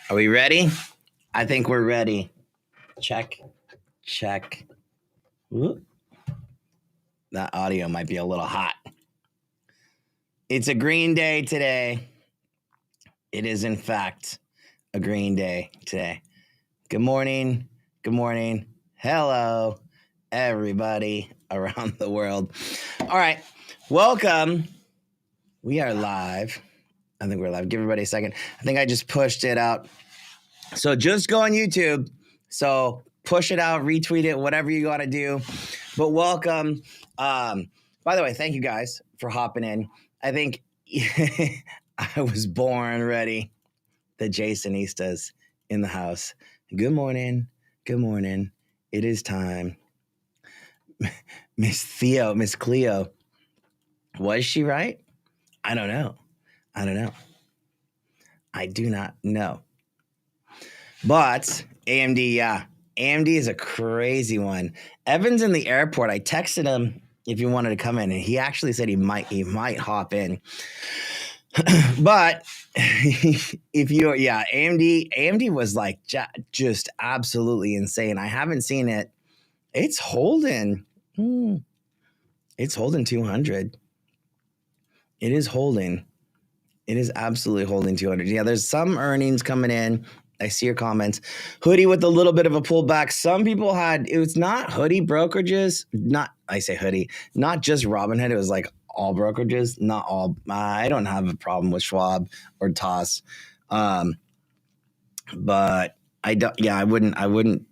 Are we ready? I think we're ready. Check. Whoop. That audio might be a little hot. It's a green day today. It is, in fact, a green day today. Good morning. Hello, everybody around the world. All right. Welcome. We are live. I think we're live. Give everybody a second. I think I just pushed it out. So just go on YouTube. So push it out, retweet it, whatever you got to do. But welcome. By the way, thank you guys for hopping in. I think I was born ready. The Jasonistas in the house. Good morning. It is time. Miss Cleo. Was she right? I don't know. I do not know. But AMD, yeah. AMD is a crazy one. Evan's in the airport. I texted him if he wanted to come in, and he actually said he might hop in. But if you, AMD was like just absolutely insane. I haven't seen it. It's holding. It's holding 200. It is holding. It is absolutely holding 200. Yeah, there's some earnings coming in. I see your comments. Hoodie with a little bit of a pullback. Some people had, it was not hoodie brokerages. I say hoodie, not just Robinhood. It was like all brokerages, not all. I don't have a problem with Schwab or Toss. But I wouldn't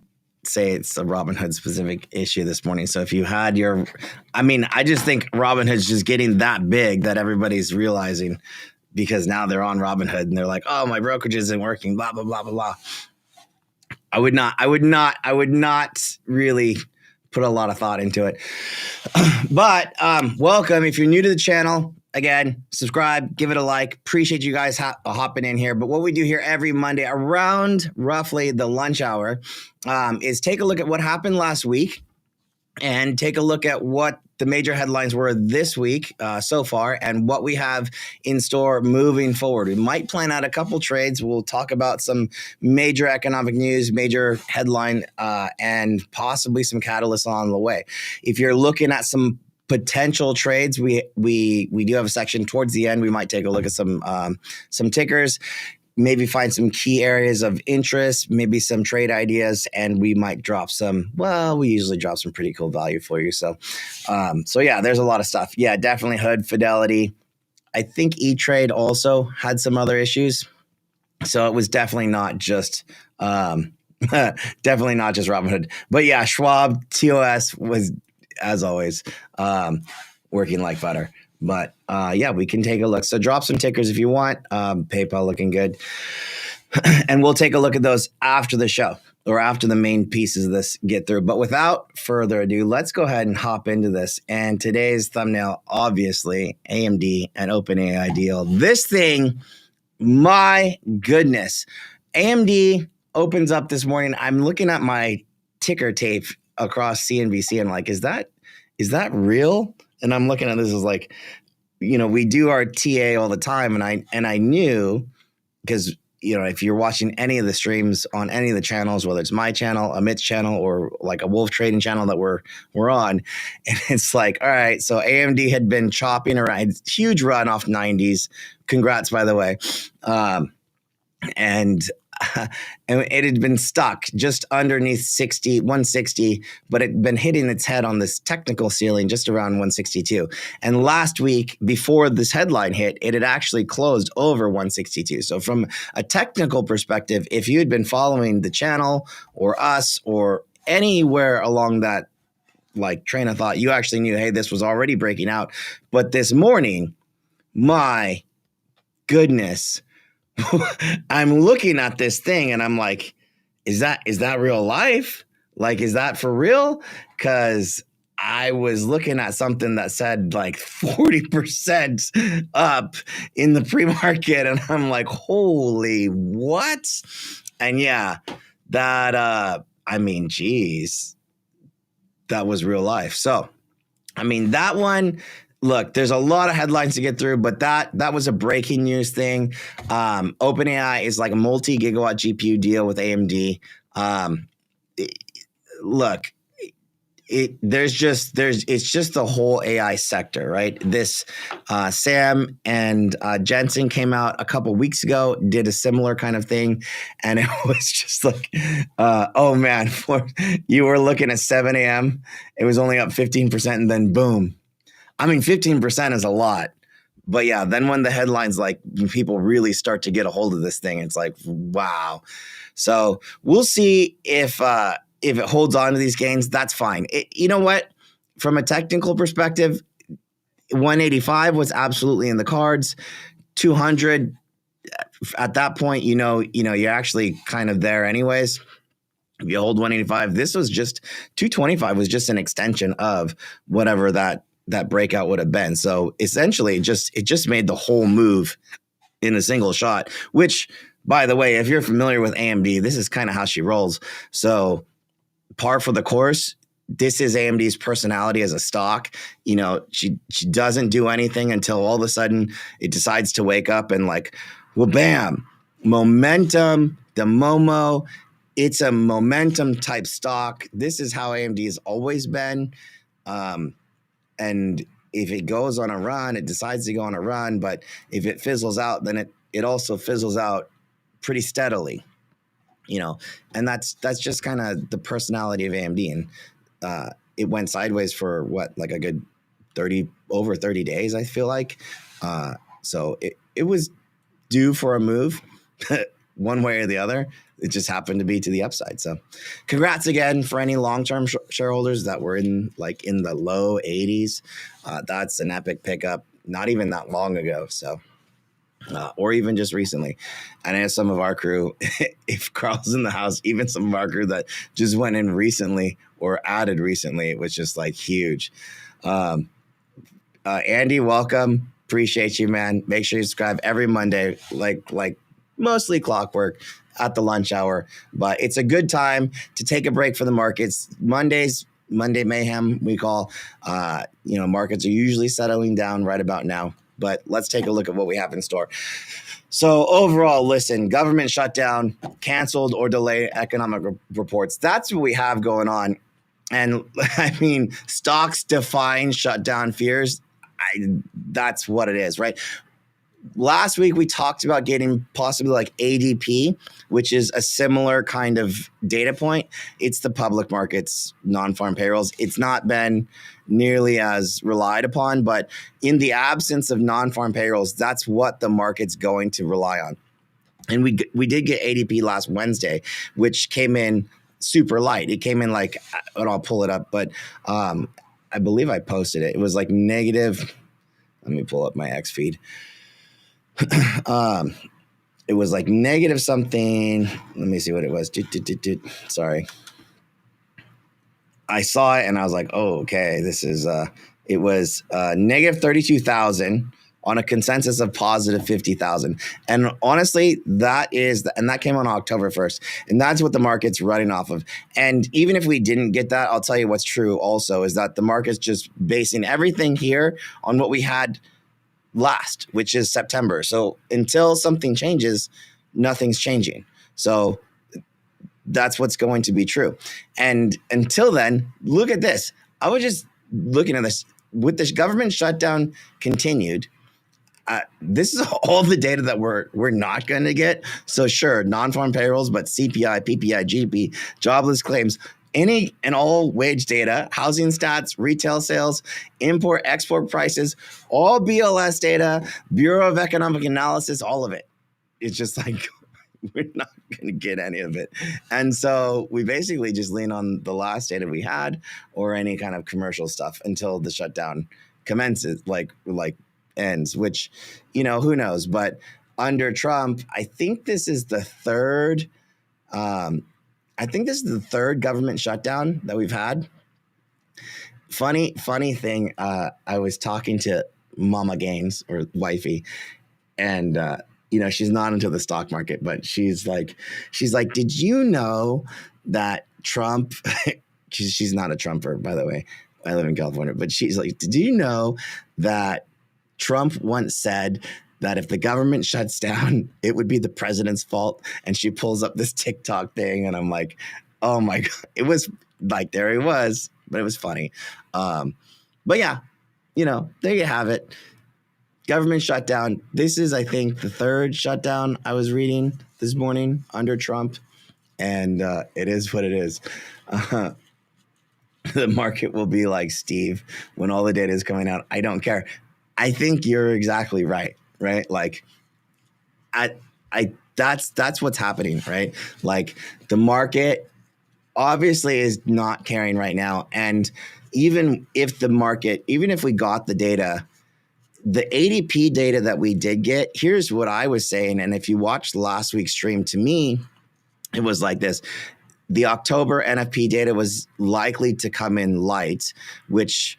say it's a Robinhood specific issue this morning. So if you had I just think Robinhood's just getting that big that everybody's realizing, because now they're on Robinhood and they're like, oh, my brokerage isn't working, blah, blah, blah, blah, blah. I would not really put a lot of thought into it. But welcome. If you're new to the channel, again, subscribe, give it a like. Appreciate you guys hopping in here. But what we do here every Monday around roughly the lunch hour is take a look at what happened last week and take a look at what the major headlines were this week so far and what we have in store moving forward. We might plan out a couple trades. We'll talk about some major economic news, major headline, and possibly some catalysts on the way. If you're looking at some potential trades, we do have a section towards the end. We might take a look at some tickers, maybe find some key areas of interest, maybe some trade ideas, and we might drop we usually drop some pretty cool value for you. So yeah, there's a lot of stuff. Yeah, definitely Hood, Fidelity. I think E-Trade also had some other issues. So it was definitely not just Robinhood. But yeah, Schwab, TOS was, as always, working like butter. But yeah, we can take a look. So drop some tickers if you want. PayPal looking good. And we'll take a look at those after the show or after the main pieces of this get through. But without further ado, let's go ahead and hop into this. And today's thumbnail, obviously, AMD and OpenAI Deal. This thing, my goodness. AMD opens up this morning. I'm looking at my ticker tape across CNBC and like, is that real? And I'm looking at this as like, we do our TA all the time. And I knew, because, if you're watching any of the streams on any of the channels, whether it's my channel, Amit's channel, or like a Wolf Trading channel that we're on, and it's like, all right, so AMD had been chopping around, huge run off 90s. Congrats, by the way. And it had been stuck just underneath 160, but it had been hitting its head on this technical ceiling just around 162. And last week, before this headline hit, it had actually closed over 162. So from a technical perspective, if you had been following the channel or us or anywhere along that like train of thought, you actually knew, hey, this was already breaking out. But this morning, my goodness, I'm looking at this thing and I'm like, is that real life? Like, is that for real? Because I was looking at something that said like 40% up in the pre-market, and I'm like, holy what? And yeah, that geez, that was real life. So that one, look, there's a lot of headlines to get through, but that was a breaking news thing. OpenAI is like a multi-gigawatt GPU deal with AMD. Look, it's just the whole AI sector, right? This Sam and Jensen came out a couple weeks ago, did a similar kind of thing, and it was just like, oh man, you were looking at 7 a.m. It was only up 15%, and then boom. I mean, 15% is a lot. But yeah, then when the headlines, like people really start to get a hold of this thing, it's like, wow. So we'll see if it holds on to these gains. That's fine. You know what? From a technical perspective, 185 was absolutely in the cards. 200 at that point, you're actually kind of there anyways. If you hold 185, this was just 225 was just an extension of whatever that breakout would have been. So essentially, it just made the whole move in a single shot, which, by the way, if you're familiar with AMD, this is kind of how she rolls. So par for the course, this is AMD's personality as a stock. She doesn't do anything until all of a sudden it decides to wake up and like, well, bam, momentum, the Momo. It's a momentum type stock. This is how AMD has always been. And if it goes on a run, it decides to go on a run. But if it fizzles out, then it also fizzles out pretty steadily, and that's just kind of the personality of AMD. And it went sideways for like a good over 30 days, I feel like. So it was due for a move one way or the other. It just happened to be to the upside. So congrats again for any long-term shareholders that were in the low 80s. That's an epic pickup, not even that long ago. So, or even just recently. I know some of our crew, if Carl's in the house, even some of our crew that just went in recently or added recently, it was just like huge. Andy, welcome. Appreciate you, man. Make sure you subscribe every Monday, like mostly clockwork at the lunch hour, but it's a good time to take a break from the markets. Monday mayhem, we call, markets are usually settling down right about now, but let's take a look at what we have in store. So overall, listen, government shutdown, canceled or delayed economic reports. That's what we have going on. And I mean, stocks defying shutdown fears. That's what it is, right? Last week, we talked about getting possibly like ADP, which is a similar kind of data point. It's the public markets, non-farm payrolls. It's not been nearly as relied upon, but in the absence of non-farm payrolls, that's what the market's going to rely on. And we did get ADP last Wednesday, which came in super light. It came in like, and I'll pull it up, but I believe I posted it. It was like negative. Let me pull up my X feed. It was like negative something. Let me see what it was. Sorry. I saw it and I was like, oh, okay. This is, it was negative 32,000 on a consensus of positive 50,000. And honestly, that came on October 1st. And that's what the market's running off of. And even if we didn't get that, I'll tell you what's true also is that the market's just basing everything here on what we had last, which is September. So until something changes, nothing's changing. So that's what's going to be true. And until then, look at this. I was just looking at this. With this government shutdown continued, this is all the data that we're not going to get. So sure, non-farm payrolls, but CPI, PPI, GDP, jobless claims, any and all wage data, housing stats, retail sales, import, export prices, all BLS data, Bureau of Economic Analysis, all of it. It's just like, we're not going to get any of it. And so we basically just lean on the last data we had or any kind of commercial stuff until the shutdown commences, like ends, which, who knows. But under Trump, I think this is the third government shutdown that we've had. Funny thing. I was talking to Mama Gaines or wifey, and she's not into the stock market, but she's like, did you know that Trump? she's not a Trumper, by the way. I live in California, but she's like, did you know that Trump once said that if the government shuts down, it would be the president's fault? And she pulls up this TikTok thing, and I'm like, oh my God. It was like, there he was, but it was funny. But yeah, there you have it. Government shutdown. This is, I think, the third shutdown I was reading this morning under Trump, and it is what it is. The market will be like Steve when all the data is coming out. I don't care. I think you're exactly right? Like, that's what's happening, right? Like, the market obviously is not caring right now, and even if we got the data, the ADP data that we did get, here's what I was saying. And if you watched last week's stream, to me, it was like this. The October NFP data was likely to come in light, which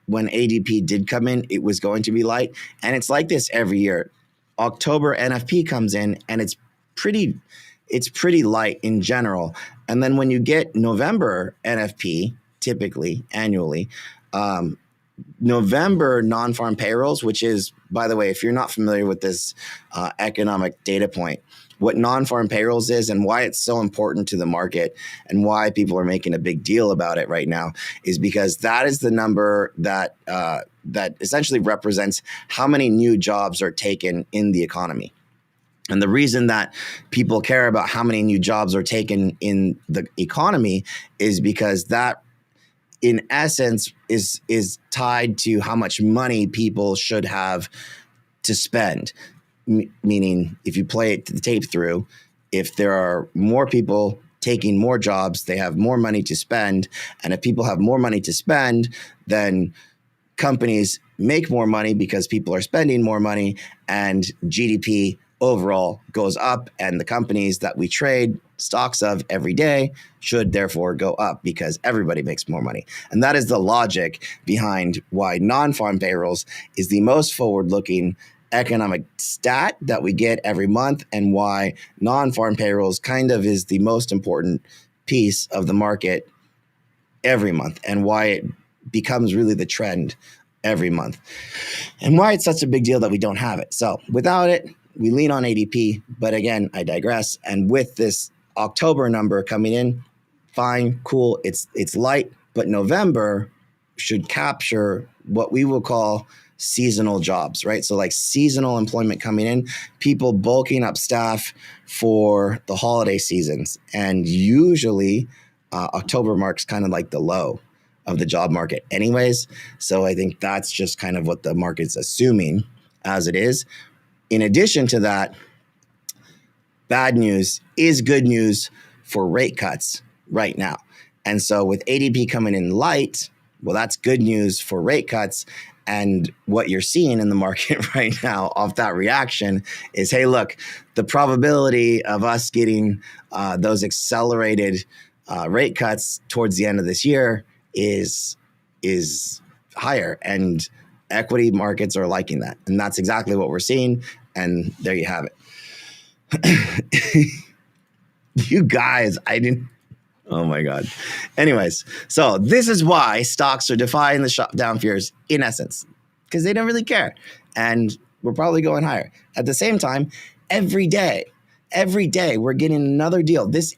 when ADP did come in, it was going to be light. And it's like this every year. October NFP comes in and it's pretty light in general. And then when you get November NFP, typically annually, November non-farm payrolls, which is, by the way, if you're not familiar with this economic data point, what non-farm payrolls is and why it's so important to the market and why people are making a big deal about it right now is because that is the number that essentially represents how many new jobs are taken in the economy. And the reason that people care about how many new jobs are taken in the economy is because that, in essence, is tied to how much money people should have to spend. Meaning, if you play the tape through, if there are more people taking more jobs, they have more money to spend. And if people have more money to spend, then companies make more money because people are spending more money, and GDP overall goes up, and the companies that we trade stocks of every day should therefore go up because everybody makes more money. And that is the logic behind why non-farm payrolls is the most forward-looking economic stat that we get every month, and why non-farm payrolls kind of is the most important piece of the market every month, and why it becomes really the trend every month, and why it's such a big deal that we don't have it. So without it, we lean on ADP, but again, I digress. And with this October number coming in, fine, cool, it's light, but November should capture what we will call seasonal jobs, right? So like seasonal employment coming in, people bulking up staff for the holiday seasons. And usually October marks kind of like the low of the job market anyways. So I think that's just kind of what the market's assuming as it is. In addition to that, bad news is good news for rate cuts right now. And so with ADP coming in light, well, that's good news for rate cuts. And what you're seeing in the market right now off that reaction is, hey, look, the probability of us getting those accelerated rate cuts towards the end of this year is higher. And equity markets are liking that. And that's exactly what we're seeing. And there you have it. You guys, oh my God. Anyways, so this is why stocks are defying the shutdown fears in essence, because they don't really care. And we're probably going higher. At the same time, every day, we're getting another deal. This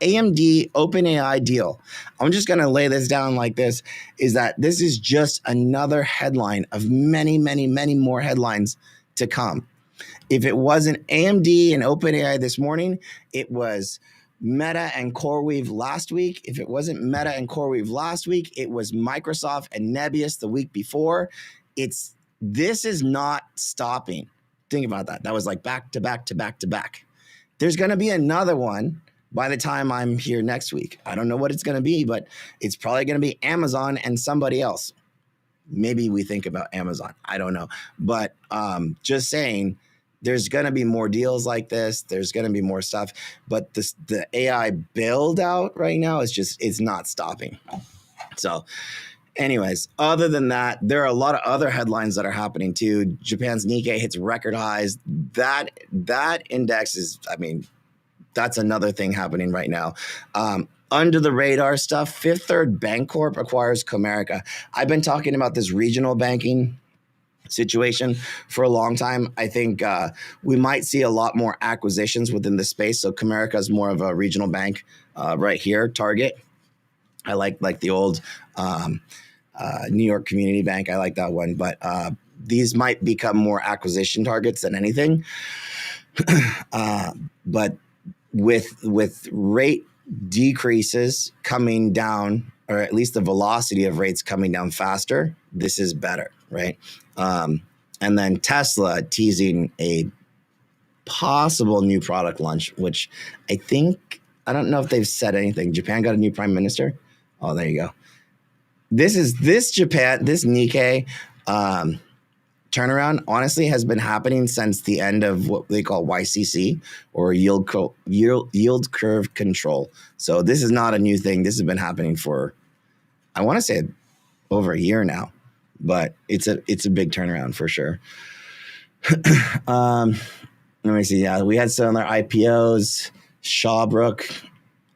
AMD OpenAI deal, I'm just going to lay this down like this, is that this is just another headline of many, many, many more headlines to come. If it wasn't AMD and OpenAI this morning, it was Meta and CoreWeave last week. If it wasn't Meta and CoreWeave last week, it was Microsoft and nbis the week before. This is not stopping. Think about that. That was like back to back to back to back. There's going to be another one by the time I'm here next week. I don't know what it's going to be, but it's probably going to be Amazon and somebody else. Maybe we think about Amazon. I don't know. But just saying, there's going to be more deals like this. There's going to be more stuff. But the AI build out right now it's not stopping. So anyways, other than that, there are a lot of other headlines that are happening too. Japan's Nikkei hits record highs. That index is, that's another thing happening right now. under the radar stuff. Fifth Third Bancorp acquires Comerica. I've been talking about this regional banking situation for a long time. I think we might see a lot more acquisitions within the space. So Comerica is more of a regional bank right here, Target. I like the old New York Community Bank. I like that one, but these might become more acquisition targets than anything. But with rate decreases coming down, or at least the velocity of rates coming down faster, this is better, right? And then Tesla teasing a possible new product launch, which I don't know if they've said anything. Japan got a new prime minister. Oh, there you go. This Nikkei turnaround honestly has been happening since the end of what they call YCC, or yield curve control. So this is not a new thing. This has been happening for, I want to say, over a year now, but it's a big turnaround for sure. Let me see. Yeah, we had some other IPOs. Shawbrook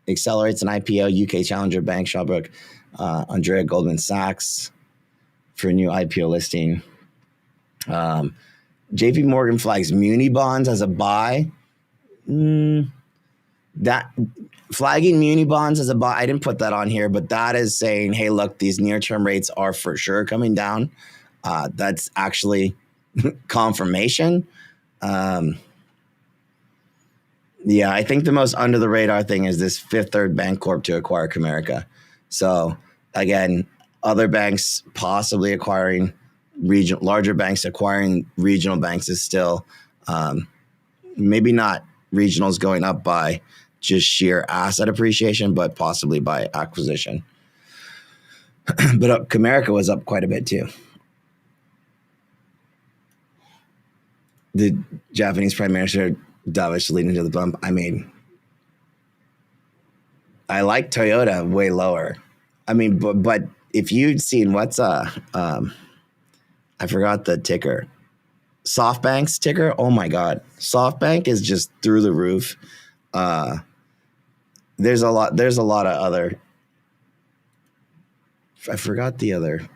accelerates an IPO. UK challenger bank Shawbrook. Andrea Goldman Sachs for a new IPO listing. JP Morgan flags muni bonds as a buy. That flagging muni bonds as a buy, I didn't put that on here, but that is saying, hey, look, these near-term rates are for sure coming down. That's actually confirmation. Yeah, I think the most under the radar thing is this Fifth Third Bancorp to acquire Comerica. So again, other banks possibly acquiring larger banks acquiring regional banks is still maybe not regionals going up by just sheer asset appreciation, but possibly by acquisition. But Comerica was up quite a bit too. The Japanese Prime Minister dovish leading to the bump. I mean, I like Toyota way lower. I mean, but if you'd seen what's I forgot the ticker. SoftBank's ticker. Oh my God. SoftBank is just through the roof. There's a lot of other. I forgot the other.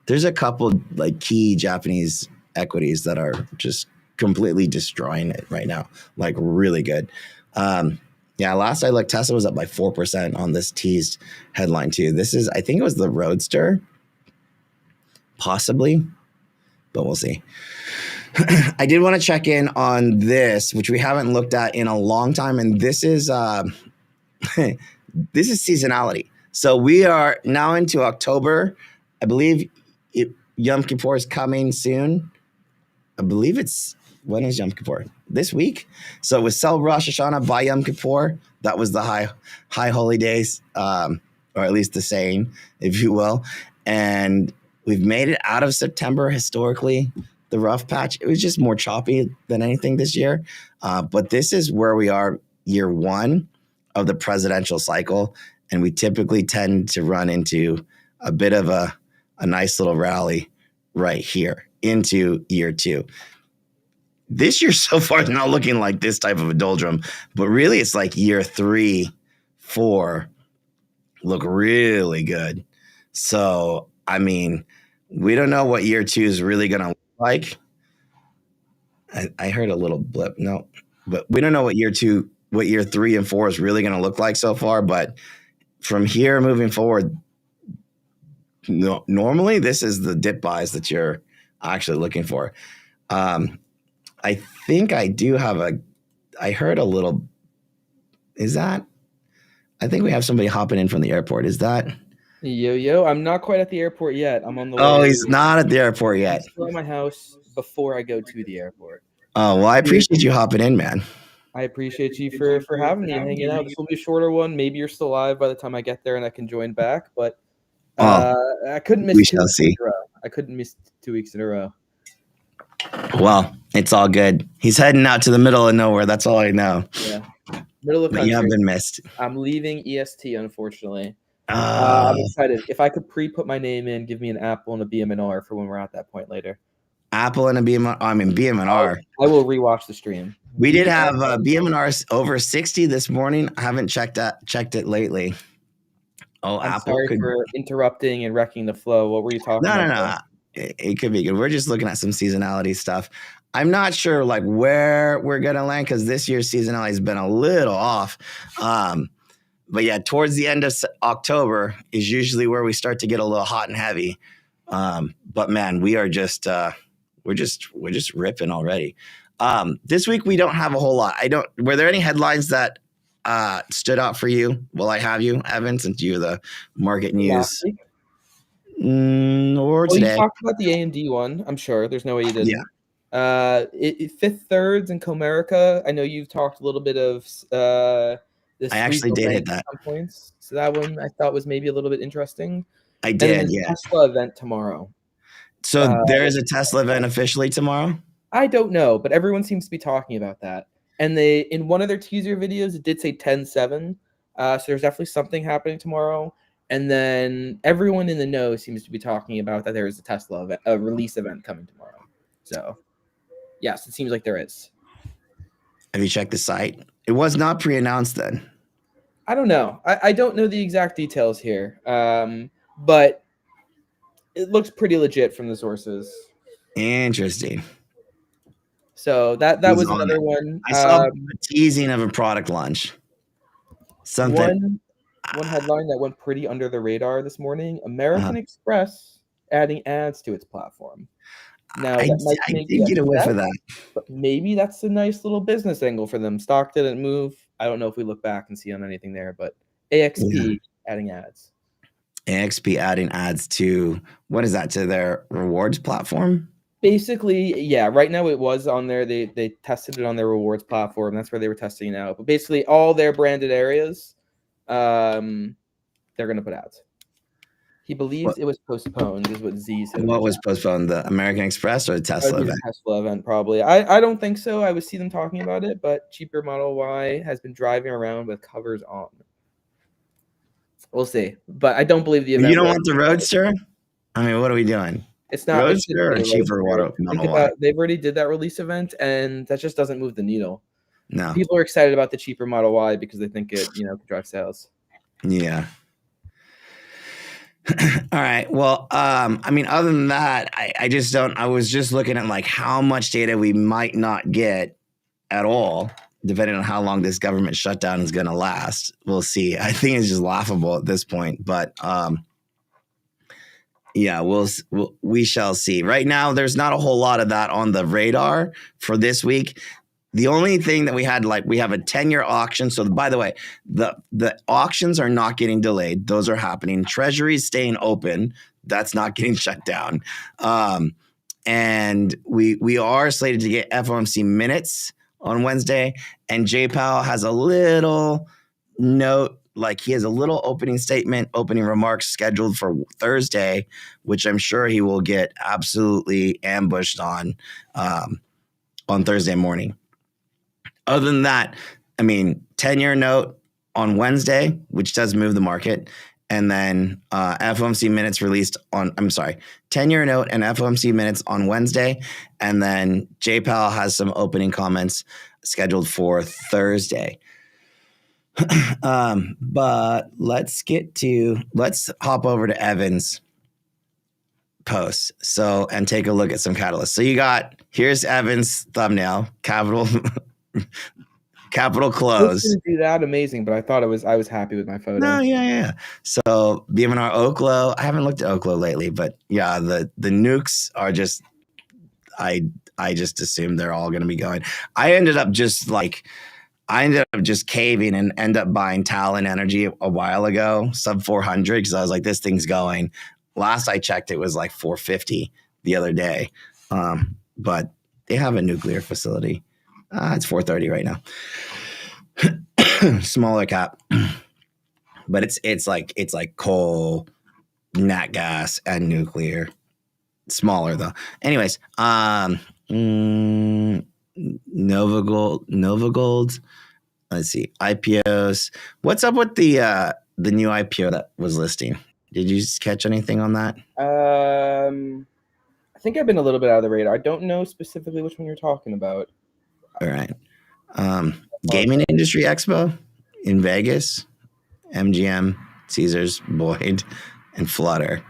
There's a couple like key Japanese equities that are just completely destroying it right now. Like really good. Yeah, last I looked, Tesla was up by 4% on this teased headline too. This is, I think it was the Roadster. Possibly, but we'll see. I did want to check in on this, which we haven't looked at in a long time, and this is this is seasonality. So we are now into October. I believe Yom Kippur is coming soon. I believe when is Yom Kippur? This week. So it was Sell Rosh Hashanah by Yom Kippur. That was the high holy days, or at least the saying, if you will, and we've made it out of September historically, the rough patch. It was just more choppy than anything this year. But this is where we are year one of the presidential cycle. And we typically tend to run into a bit of a nice little rally right here into year two. This year so far is not looking like this type of a doldrum, but really it's like year 3, 4 look really good. So, I mean, we don't know what year 2 is really going to look like. I heard a little blip. No, but we don't know what year 3 and 4 is really going to look like so far. But from here moving forward, normally this is the dip buys that you're actually looking for. I think I do have I heard a little, I think we have somebody hopping in from the airport. Is that? Yo, I'm not quite at the airport yet. I'm on the way. Oh, he's not at the airport yet. I'm still at my house before I go to the airport. Oh, well, I appreciate you hopping in, man. I appreciate you for having me and hanging out. This will be a shorter one. Maybe you're still live by the time I get there and I can join back, but I couldn't miss 2 weeks in a row. I couldn't miss 2 weeks in a row. Well, it's all good. He's heading out to the middle of nowhere. That's all I know. Yeah. Middle of the country. You have been missed. I'm leaving EST, unfortunately. I'm excited. If I could pre-put my name in, give me an Apple and a bmnr for when we're at that point later. Apple and a bmnr. I will rewatch the stream. We did have bmnr over 60 this morning. I haven't checked it lately. Oh, I'm Apple sorry for interrupting and wrecking the flow. What were you talking about? No. It could be good. We're just looking at some seasonality stuff. I'm not sure like where we're gonna land because this year's seasonality has been a little off. But yeah, towards the end of October is usually where we start to get a little hot and heavy. But man, we are just we're just ripping already. This week we don't have a whole lot. Were there any headlines that stood out for you? Will I have you, Evan, since you're the market news? Or today? You talked about the AMD one. I'm sure there's no way you didn't. Yeah. Fifth Thirds and Comerica. I know you've talked a little bit of this. I actually did hit that. Points. So that one I thought was maybe a little bit interesting. I did, yeah. Tesla event tomorrow. So there is a Tesla event officially tomorrow? I don't know, but everyone seems to be talking about that. And they, in one of their teaser videos, it did say 10/7. So there's definitely something happening tomorrow. And then everyone in the know seems to be talking about that there is a Tesla event, a release event coming tomorrow. So yes, it seems like there is. Have you checked the site? It was not pre-announced then. I don't know. I don't know the exact details here. But it looks pretty legit from the sources. Interesting. So that was another one. I saw a teasing of a product launch. Something. One headline that went pretty under the radar this morning: American Express adding ads to its platform. Now I did get away for that, but maybe that's a nice little business angle for them. Stock didn't move. I don't know if we look back and see on anything there, but AXP adding ads. AXP adding ads to what is that, to their rewards platform? Basically, yeah. Right now it was on there. They tested it on their rewards platform. That's where they were testing it out. But basically, all their branded areas, they're going to put ads. He believes it was postponed, is what Z said. What was postponed? The American Express or the Tesla event? Tesla event, probably. I don't think so. I would see them talking about it, but cheaper Model Y has been driving around with covers on. We'll see. But I don't believe the event. You don't want the Roadster? I mean, what are we doing? It's not Roadster or cheaper Model Y? They've already did that release event, and that just doesn't move the needle. No. People are excited about the cheaper Model Y because they think it, could drive sales. Yeah. All right. Well, I mean, other than that, I was just looking at like how much data we might not get at all, depending on how long this government shutdown is going to last. We'll see. I think it's just laughable at this point, but yeah, we shall see. Right now, there's not a whole lot of that on the radar for this week. The only thing that we had, we have a 10-year auction. So by the way, the auctions are not getting delayed. Those are happening. Treasury's staying open. That's not getting shut down. And we are slated to get FOMC minutes on Wednesday. And J-Powell has a little note, he has a little opening remarks scheduled for Thursday, which I'm sure he will get absolutely ambushed on Thursday morning. Other than that, I mean, 10-year note on Wednesday, which does move the market. And then FOMC minutes released on, 10-year note and FOMC minutes on Wednesday. And then J-Powell has some opening comments scheduled for Thursday. But let's hop over to Evan's post. And take a look at some catalysts. So here's Evan's thumbnail, Capital close. Didn't do that amazing, but I was happy with my photo. No, yeah. So bmnr Oklo. I haven't looked at Oklo lately, but yeah, the nukes are just. I just assumed they're all going to be going. I ended up just caving and end up buying Talon Energy a while ago, sub 400, because I was like, this thing's going. Last I checked, it was like 450 the other day, but they have a nuclear facility. It's 430 right now. Smaller cap, but it's like coal, nat gas, and nuclear. Smaller though. Anyways, Novagold. Let's see, IPOs. What's up with the new IPO that was listing? Did you catch anything on that? I I think I've been a little bit out of the radar. I don't know specifically which one you're talking about. All right. Gaming Industry Expo in Vegas, MGM, Caesars, Boyd, and Flutter.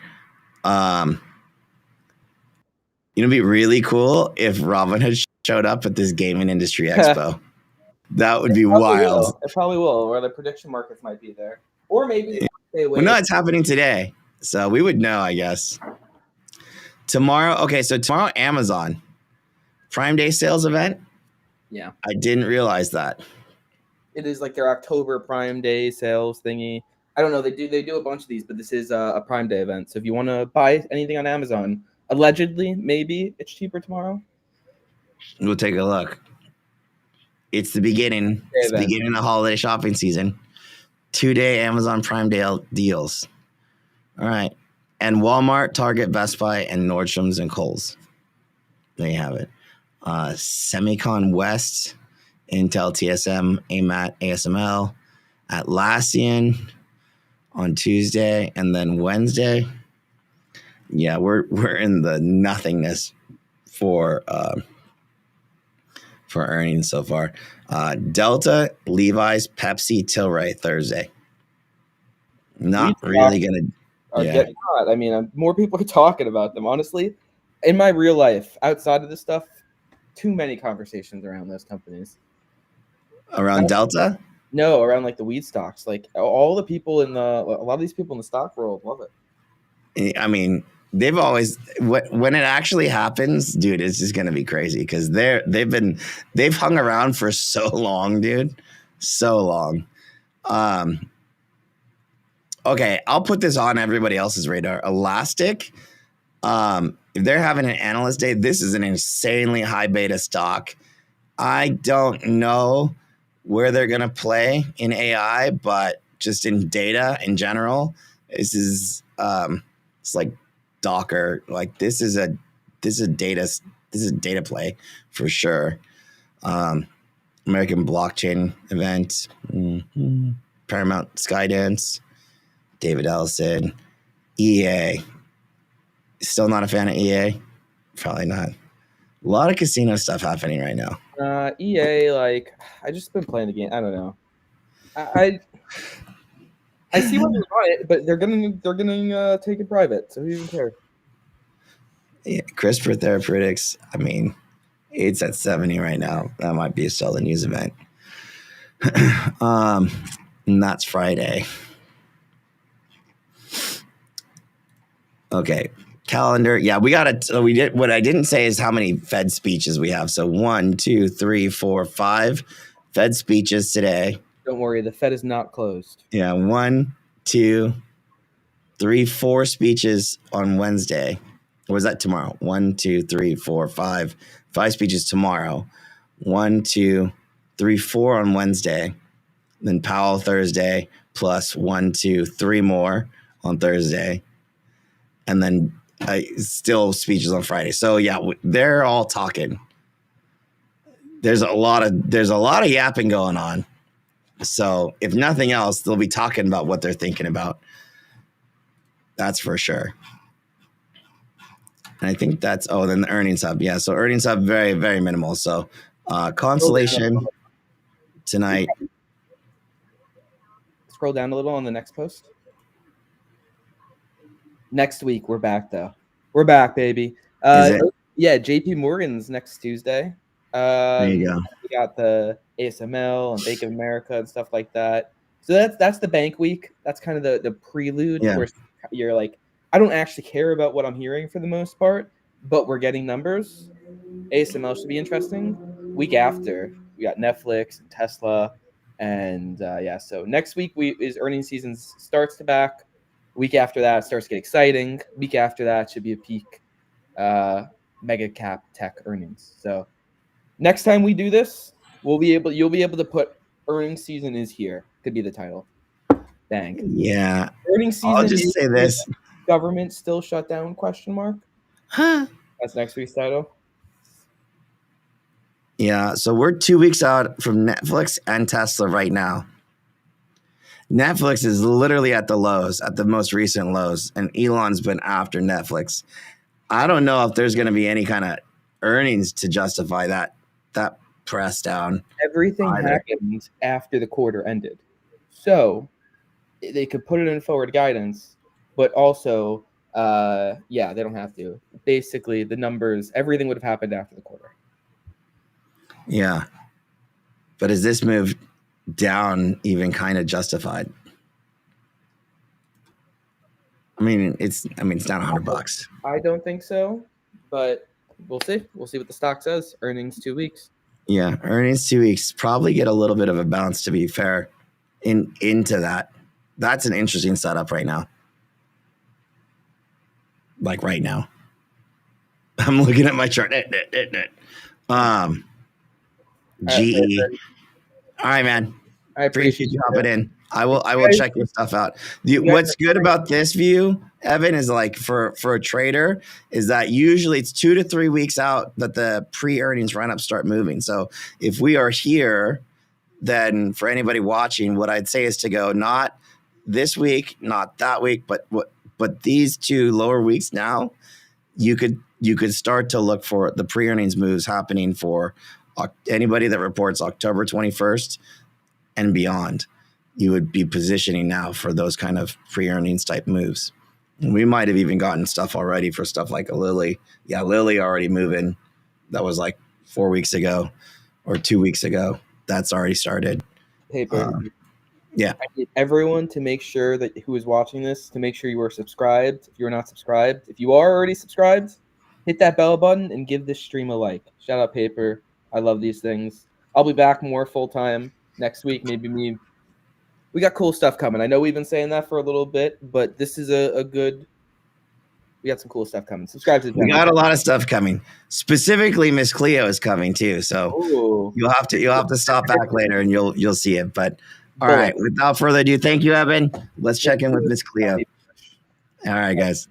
It'd be really cool if Robinhood showed up at this Gaming Industry Expo. That would be wild. It probably will, or the prediction markets might be there. Or maybe well, no, it's happening today. So we would know, I guess. Tomorrow, okay, so tomorrow, Amazon Prime Day sales event. Yeah. I didn't realize that. It is like their October Prime Day sales thingy. I don't know. They do a bunch of these, but this is a Prime Day event. So if you want to buy anything on Amazon, allegedly, maybe it's cheaper tomorrow. We'll take a look. It's the beginning. It's the beginning of the holiday shopping season. 2-day Amazon Prime Day deals. All right. And Walmart, Target, Best Buy, and Nordstrom's and Kohl's. There you have it. Semicon West, Intel, TSM, AMAT, ASML, Atlassian on Tuesday, and then Wednesday. Yeah, we're in the nothingness for earnings so far. Delta, Levi's, Pepsi, Tilray Thursday. Not really gonna. Get hot. I mean, more people are talking about them. Honestly, in my real life, outside of this stuff, too many conversations around those companies. Around Delta? No, around like the weed stocks. Like all the people a lot of these people in the stock world love it. I mean, they've always, when it actually happens, dude, it's just gonna be crazy because they've hung around for so long, dude, so long. Okay, I'll put this on everybody else's radar. Elastic, if they're having an analyst day, this is an insanely high beta stock. I don't know where they're gonna play in AI, but just in data in general, this is it's like Docker. Like this is a data play for sure. American Blockchain Event, Paramount Skydance, David Ellison, EA. Still not a fan of EA? Probably not. A lot of casino stuff happening right now. EA, like I just been playing the game. I don't know. I see what they're on it, but they're gonna take it private. So who even cares? Yeah, CRISPR Therapeutics. I mean, it's at 70 right now. That might be a solid news event. And that's Friday. Okay, calendar. Yeah, we did. What I didn't say is how many Fed speeches we have. So 1, 2, 3, 4, 5 Fed speeches today. Don't worry, the Fed is not closed. Yeah, 1, 2, 3, 4 speeches on Wednesday. Or was that tomorrow? 1, 2, 3, 4, 5. 5 speeches tomorrow. 1, 2, 3, 4 on Wednesday. Then Powell Thursday, plus 1, 2, 3 more on Thursday. And then still speeches on Friday. So yeah, they're all talking. There's a lot of yapping going on. So if nothing else, they'll be talking about what they're thinking about. That's for sure. And I think that's then the earnings hub. Yeah, so earnings hub very, very minimal. So Constellation tonight. Scroll down a little on the next post. Next week, we're back, though. We're back, baby. Yeah, JP Morgan's next Tuesday. There you go. We got the ASML and Bank of America and stuff like that. So that's the bank week. That's kind of the prelude where you're like, I don't actually care about what I'm hearing for the most part, but we're getting numbers. ASML should be interesting. Week after, we got Netflix and Tesla. And so next week is earnings season starts to back. Week after that, it starts to get exciting. Week after that should be a peak mega cap tech earnings. So next time we do this, you'll be able to put earnings season is here. Could be the title. Bang. Yeah. Earnings season. I'll just say this. Government still shut down? Question mark. Huh. That's next week's title. Yeah. So we're 2 weeks out from Netflix and Tesla right now. Netflix is literally at the lows, at the most recent lows, and Elon's been after Netflix. I don't know if there's going to be any kind of earnings to justify that press down. Everything happened after the quarter ended. So they could put it in forward guidance, but also, they don't have to. Basically, the numbers, everything would have happened after the quarter. Yeah. But is this move down even kind of justified? I mean, it's down $100. I don't think so, but we'll see. We'll see what the stock says. Earnings 2 weeks. Yeah, earnings 2 weeks. Probably get a little bit of a bounce, to be fair, into that. That's an interesting setup right now. Like right now. I'm looking at my chart. GE. All right, man. I appreciate you hopping in. I will check your stuff out. What's good about this view, Evan, is like for a trader, is that usually it's 2 to 3 weeks out that the pre-earnings run-ups start moving. So if we are here, then for anybody watching, what I'd say is to go not this week, not that week, but these 2 lower weeks now, you could start to look for the pre-earnings moves happening for anybody that reports October 21st and beyond. You would be positioning now for those kind of pre-earnings type moves. And we might have even gotten stuff already for stuff like a Lilly. Yeah, Lilly already moving. That was like 4 weeks ago or 2 weeks ago. That's already started. Yeah. I need everyone to make sure that who is watching this, to make sure you are subscribed. If you're not subscribed, if you are already subscribed, hit that bell button and give this stream a like. Shout out Paper. I love these things. I'll be back more full-time next week. We got cool stuff coming. I know we've been saying that for a little bit, but this is a good. We got some cool stuff coming. Subscribe to the channel. We got a lot of stuff coming. Specifically, Miss Cleo is coming too. So you'll have to stop back later and you'll see it. But all right, without further ado, thank you, Evan. Let's check in with Miss Cleo. All right, guys.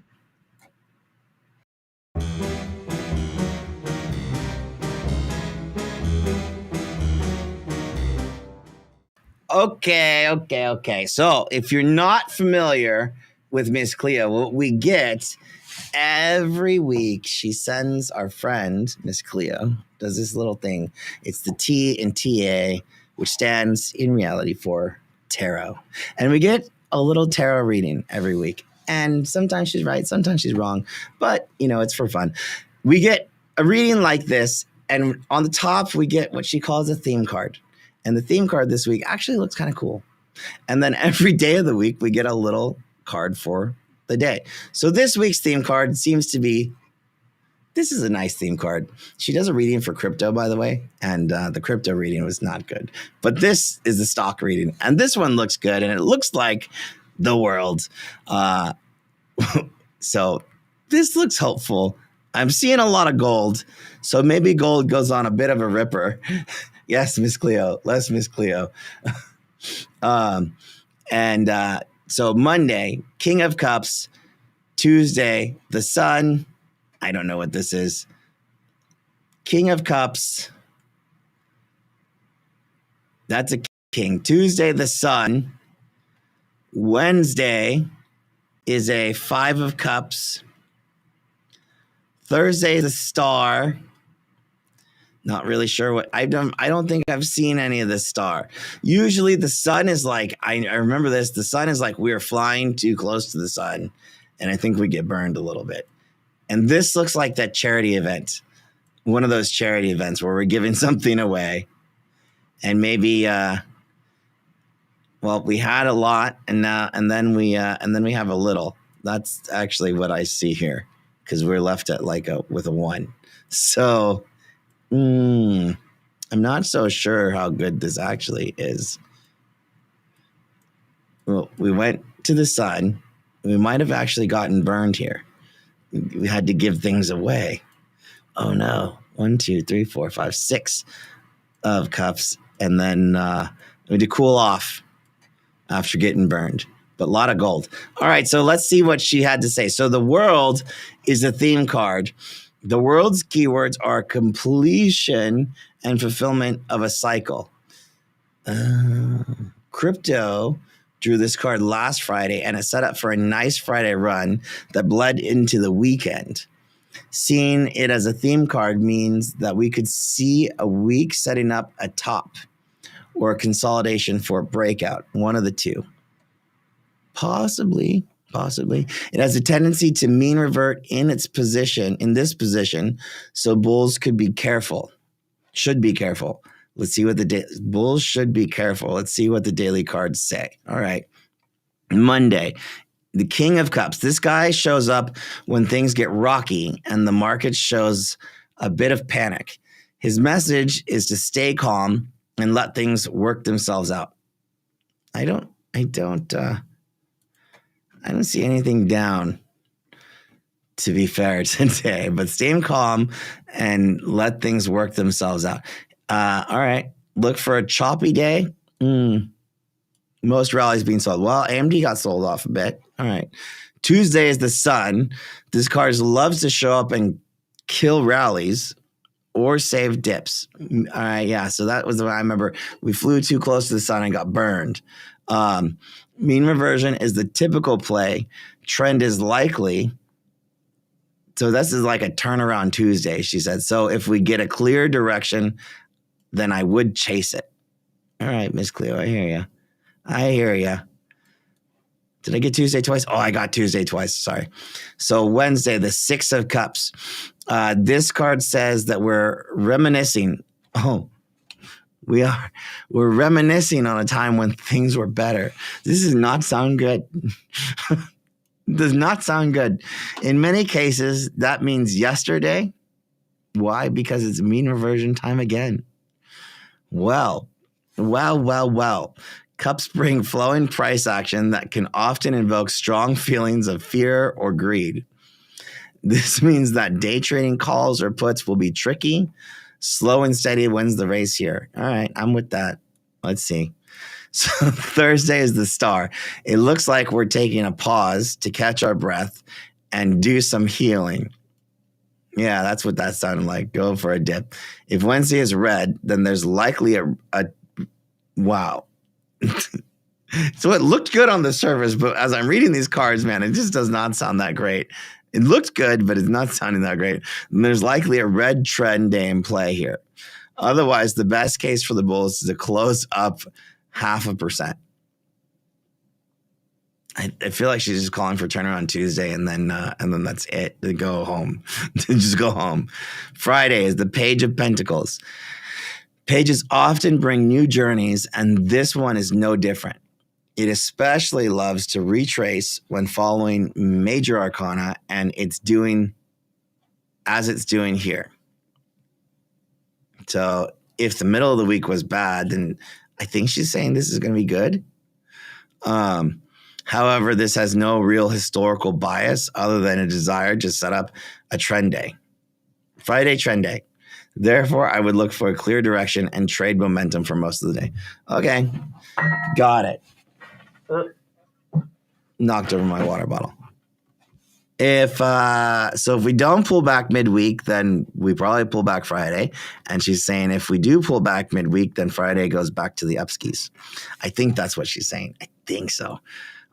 Okay. So if you're not familiar with Miss Cleo, what we get every week, she sends our friend, Miss Cleo, does this little thing. It's the T in TA, which stands in reality for tarot. And we get a little tarot reading every week. And sometimes she's right, sometimes she's wrong. But, it's for fun. We get a reading like this. And on the top, we get what she calls a theme card. And the theme card this week actually looks kind of cool. And then every day of the week, we get a little card for the day. So this week's theme card seems to be, this is a nice theme card. She does a reading for crypto, by the way. And the crypto reading was not good. But this is the stock reading. And this one looks good. And it looks like the world. So this looks hopeful. I'm seeing a lot of gold. So maybe gold goes on a bit of a ripper. Yes, Miss Cleo. Less Miss Cleo. So Monday, King of Cups. Tuesday, the Sun. I don't know what this is. King of Cups. That's a king. Tuesday, the Sun. Wednesday is a 5 of Cups. Thursday is a Star. Not really sure what I don't think I've seen any of this star. Usually the sun is like, I remember this. The sun is like we're flying too close to the sun. And I think we get burned a little bit. And this looks like that charity event. One of those charity events where we're giving something away. And maybe, we had a lot and then we have a little. That's actually what I see here. Because we're left at with a 1. So I'm not so sure how good this actually is. Well, we went to the sun. We might have actually gotten burned here. We had to give things away. Oh no. 1, 2, 3, 4, 5, 6 of cups. And then we had to cool off after getting burned. But a lot of gold. All right, so let's see what she had to say. So the world is a theme card. The world's keywords are completion and fulfillment of a cycle. Crypto drew this card last Friday, and it set up for a nice Friday run that bled into the weekend. Seeing it as a theme card means that we could see a week setting up a top or a consolidation for a breakout, one of the two. Possibly. It has a tendency to mean revert in this position, so bulls should be careful. Let's see what bulls should be careful. Let's see what the daily cards say. All right. Monday, the King of Cups. This guy shows up when things get rocky and the market shows a bit of panic. His message is to stay calm and let things work themselves out. I don't see anything down, to be fair, today, but stay calm and let things work themselves out. All right. Look for a choppy day. Most rallies being sold. Well, AMD got sold off a bit. All right. Tuesday is the sun. This card loves to show up and kill rallies or save dips. All right. Yeah. So that was the one I remember. We flew too close to the sun and got burned. Mean reversion is the typical play. Trend is likely. So this is like a turnaround Tuesday, she said. So if we get a clear direction, then I would chase it. All right, Miss Cleo, I hear you. Did I get Tuesday twice? Oh, I got Tuesday twice. Sorry. So Wednesday, the Six of Cups. This card says that we're reminiscing. Oh, we are. We're reminiscing on a time when things were better. This does not sound good. Does not sound good. In many cases, that means yesterday. Why? Because it's mean reversion time again. Well. Cups bring flowing price action that can often invoke strong feelings of fear or greed. This means that day trading calls or puts will be tricky. Slow and steady wins the race here. All right, I'm with that. Let's see. So Thursday is the star. It looks like we're taking a pause to catch our breath and do some healing. Yeah, that's what that sounded like. Go for a dip. If Wednesday is red, then there's likely a wow. So it looked good on the surface, but as I'm reading these cards, man, it just does not sound that great. It looked good, but it's not sounding that great. And there's likely a red trend day in play here. Otherwise, the best case for the bulls is to close up 0.5%. I feel like she's just calling for turnaround Tuesday, and then that's it. To go home, to just go home. Friday is the Page of Pentacles. Pages often bring new journeys, and this one is no different. It especially loves to retrace when following major arcana, and it's doing as it's doing here. So if the middle of the week was bad, then I think she's saying this is going to be good. However, this has no real historical bias other than a desire to set up a trend day. Friday trend day. Therefore, I would look for a clear direction and trade momentum for most of the day. Okay, got it. Knocked over my water bottle. If we don't pull back midweek, then we probably pull back Friday. And she's saying if we do pull back midweek, then Friday goes back to the upskis. I think that's what she's saying. I think so.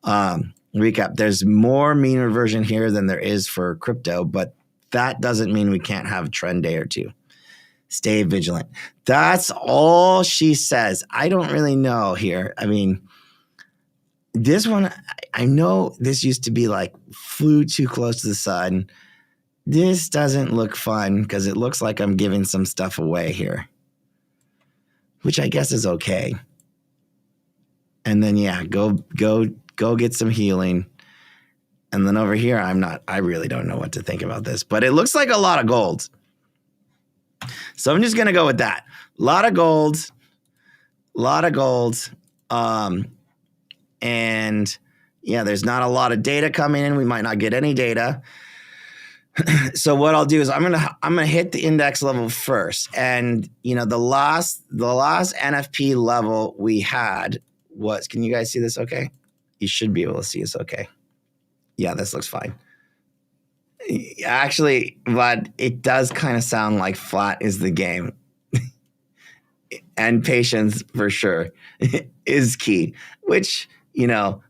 Recap. There's more mean reversion here than there is for crypto, but that doesn't mean we can't have a trend day or two. Stay vigilant. That's all she says. I don't really know here. I mean, this one, I know this used to be like flew too close to the sun. This doesn't look fun because it looks like I'm giving some stuff away here, which I guess is okay. And then, yeah, go get some healing. And then over here, I really don't know what to think about this, but it looks like a lot of gold. So I'm just going to go with that. A lot of gold. And yeah, there's not a lot of data coming in. We might not get any data. So what I'll do is I'm gonna hit the index level first. And you know, the last NFP level we had was, can you guys see this okay? You should be able to see this okay. Yeah, this looks fine. Actually, but it does kind of sound like flat is the game. And patience for sure is key, which, you know,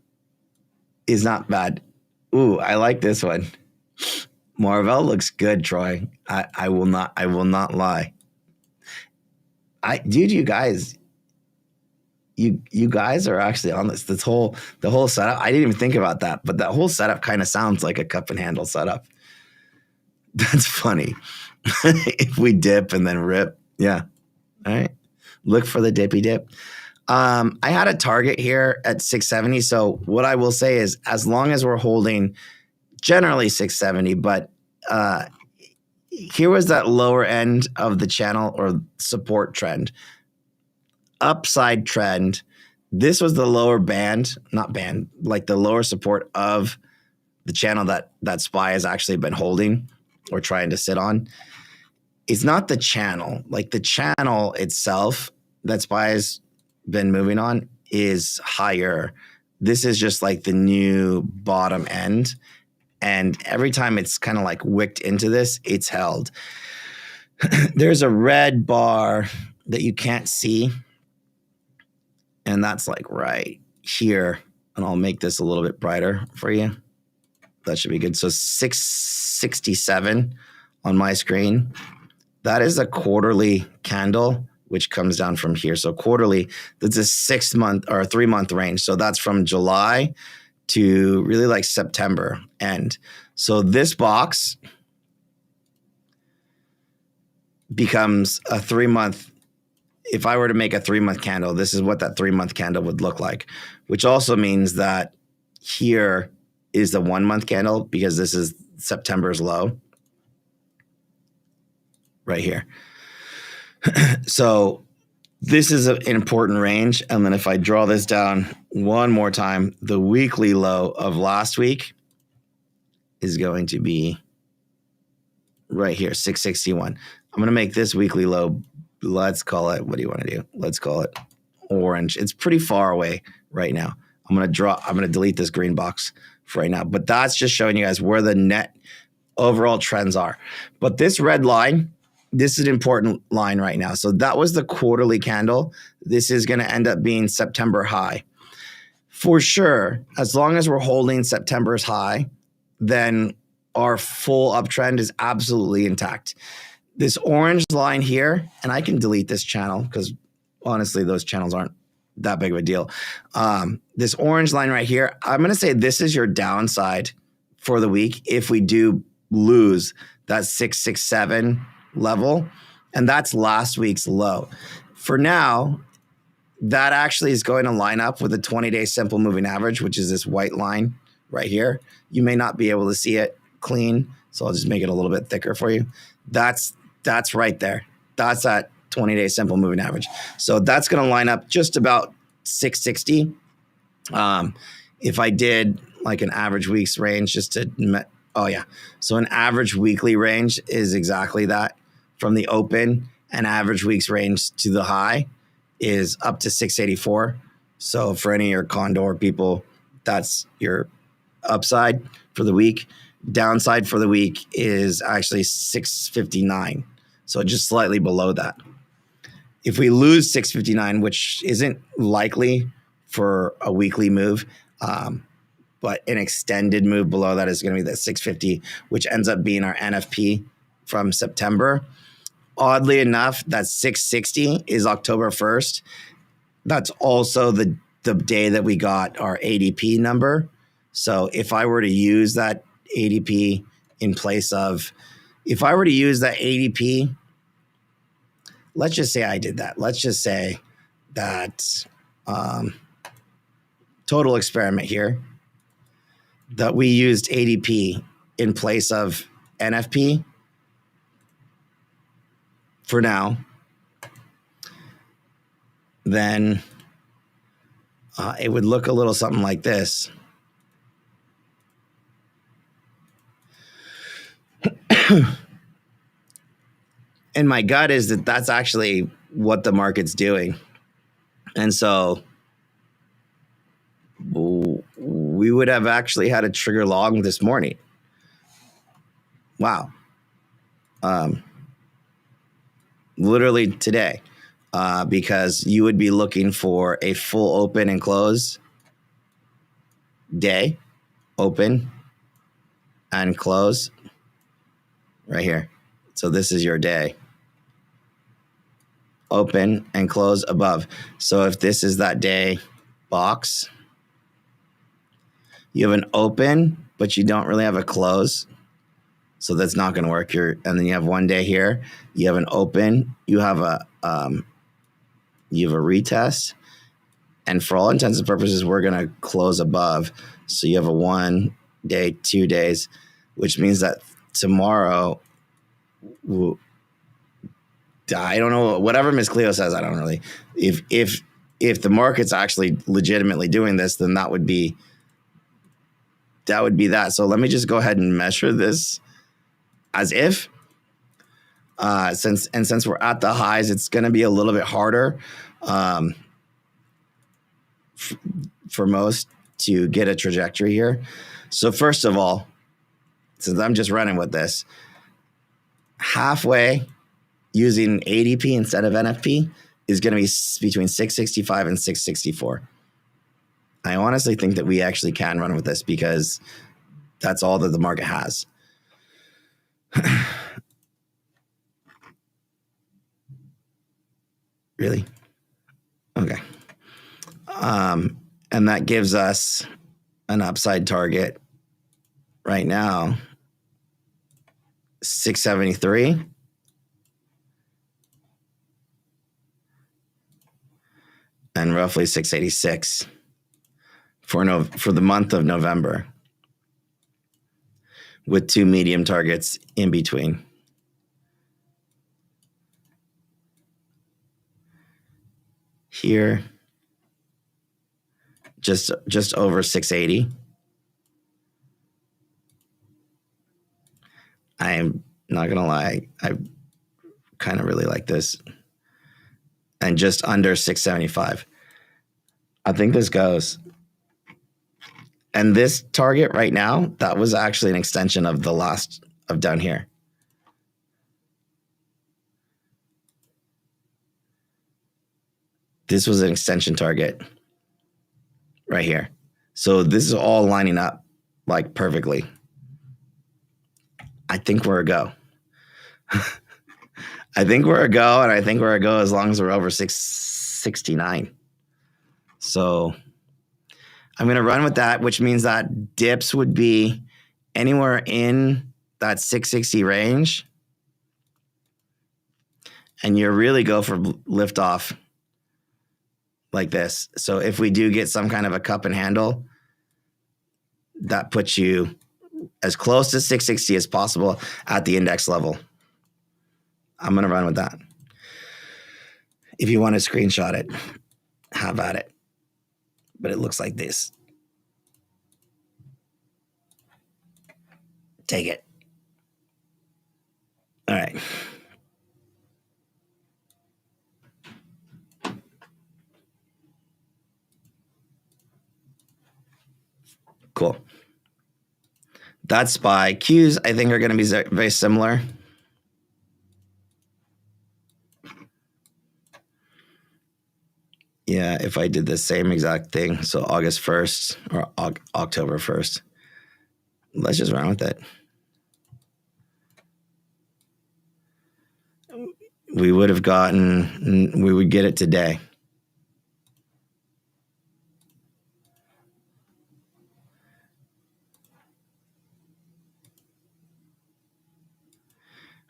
is not bad. Ooh, I like this one. mrvl looks good, Troy. I will not lie. Dude, you guys are actually on this. The whole setup. I didn't even think about that, but that whole setup kind of sounds like a cup and handle setup. That's funny. If we dip and then rip, yeah. All right. Look for the dippy dip. I had a target here at 670. So what I will say is, as long as we're holding generally 670, but here was that lower end of the channel or support trend. Upside trend. This was the lower band, not band, like the lower support of the channel that SPY has actually been holding or trying to sit on. It's not the channel. Like the channel itself that SPY has been moving on is higher. This is just like the new bottom end. And every time it's kind of like wicked into this, it's held. There's a red bar that you can't see. And that's like right here. And I'll make this a little bit brighter for you. That should be good. So 667 on my screen. That is a quarterly candle, which comes down from here. So quarterly, that's a 6 month or a 3 month range. So that's from July to really like September end. So this box becomes a 3 month. If I were to make a 3 month candle, this is what that 3 month candle would look like, which also means that here is the 1 month candle because this is September's low right here. So this is an important range. And then if I draw this down one more time, the weekly low of last week is going to be right here, 661. I'm going to make this weekly low. Let's call it, what do you want to do? Let's call it orange. It's pretty far away right now. I'm going to delete this green box for right now, but that's just showing you guys where the net overall trends are. But this red line, this is an important line right now. So that was the quarterly candle. This is going to end up being September high. For sure, as long as we're holding September's high, then our full uptrend is absolutely intact. This orange line here, and I can delete this channel because honestly, those channels aren't that big of a deal. This orange line right here, I'm going to say this is your downside for the week if we do lose that 667 level, and that's last week's low. For now, that actually is going to line up with the 20-day simple moving average, which is this white line right here. You may not be able to see it clean, so I'll just make it a little bit thicker for you. That's right there. That's that 20-day simple moving average. So that's going to line up just about 660. If I did like an average week's range just to, so an average weekly range is exactly that. From the open, an average week's range to the high is up to 684. So for any of your condor people, that's your upside for the week. Downside for the week is actually 659. So just slightly below that. If we lose 659, which isn't likely for a weekly move, but an extended move below that is going to be that 650, which ends up being our NFP from September. Oddly enough, that 660 is October 1st. That's also the day that we got our ADP number. So if I were to use that ADP in place of, if I were to use that ADP, let's just say I did that. Let's just say that total experiment here, that we used ADP in place of NFP for now, then it would look a little something like this. And my gut is that that's actually what the market's doing. And so we would have actually had a trigger long this morning. Wow. Literally today, because you would be looking for a full open and close day, open and close, right here. So this is your day. Open and close above. So if this is that day box, you have an open, but you don't really have a close. So that's not going to work here. And then you have one day here. You have an open. You have a retest. And for all intents and purposes, we're going to close above. So you have a 1 day, 2 days, which means that tomorrow, I don't know, whatever Miss Cleo says, I don't really. If the market's actually legitimately doing this, then that would be that. So let me just go ahead and measure this as if. Since we're at the highs, it's going to be a little bit harder for most to get a trajectory here. So first of all, since I'm just running with this, halfway using ADP instead of NFP is going to be between 665 and 664. I honestly think that we actually can run with this because that's all that the market has. Really? Okay. And that gives us an upside target right now, 673. And roughly 686 for the month of November, with 2 medium targets in between. Here, just over 680. I'm not gonna lie, I kind of really like this. And just under 675. I think this goes. And this target right now, that was actually an extension of the last of down here. This was an extension target right here. So this is all lining up like perfectly. I think we're a go. I think we're a go, and I think we're a go as long as we're over 669. So I'm going to run with that, which means that dips would be anywhere in that 660 range. And you really go for liftoff like this. So if we do get some kind of a cup and handle, that puts you as close to 660 as possible at the index level. I'm going to run with that. If you want to screenshot it, have at it. But it looks like this. Take it. All right. Cool. That's SPY. Qs, I think, are going to be very similar. Yeah, if I did the same exact thing, so August 1st or October 1st, let's just run with it. We would get it today.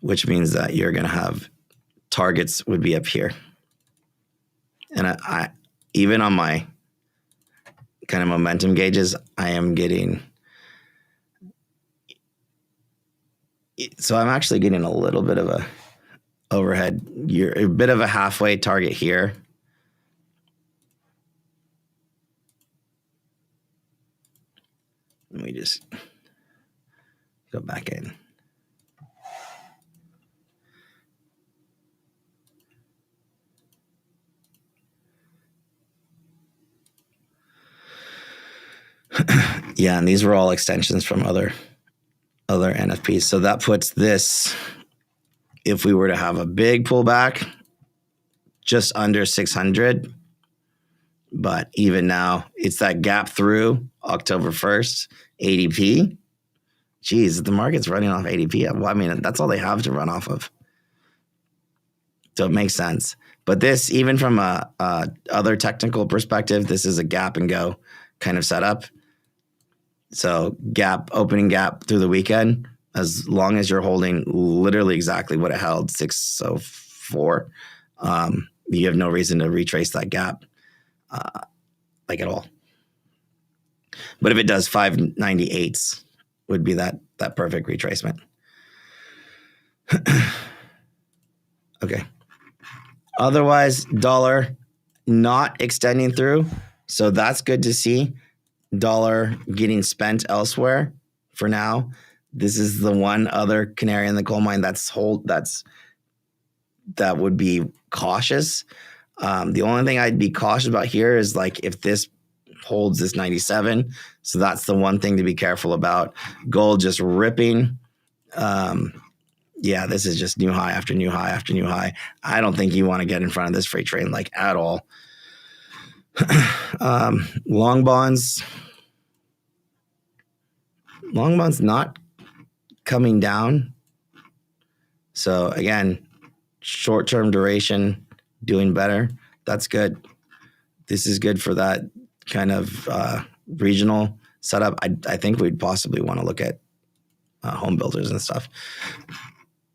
Which means that you're going to have targets would be up here. And I even on my kind of momentum gauges, I am getting, so I'm actually getting a little bit of a overhead. You're a bit of a halfway target here. Let me just go back in. Yeah, and these were all extensions from other NFPs. So that puts this, if we were to have a big pullback, just under 600. But even now, it's that gap through October 1st, ADP, geez, the market's running off ADP. Well, I mean, that's all they have to run off of. So it makes sense. But this, even from a other technical perspective, this is a gap and go kind of setup. So opening gap through the weekend, as long as you're holding literally exactly what it held, 604, you have no reason to retrace that gap like at all. But if it does 598s, would be that perfect retracement. Okay. Otherwise, dollar not extending through. So that's good to see. Dollar getting spent elsewhere for now. This is the one other canary in the coal mine that would be cautious. The only thing I'd be cautious about here is like if this holds this 97. So that's the one thing to be careful about. Gold just ripping. Yeah, this is just new high after new high after new high. I don't think you want to get in front of this freight train like at all. Long bonds not coming down. So again, short-term duration doing better. That's good. This is good for that kind of regional setup. I think we'd possibly want to look at home builders and stuff.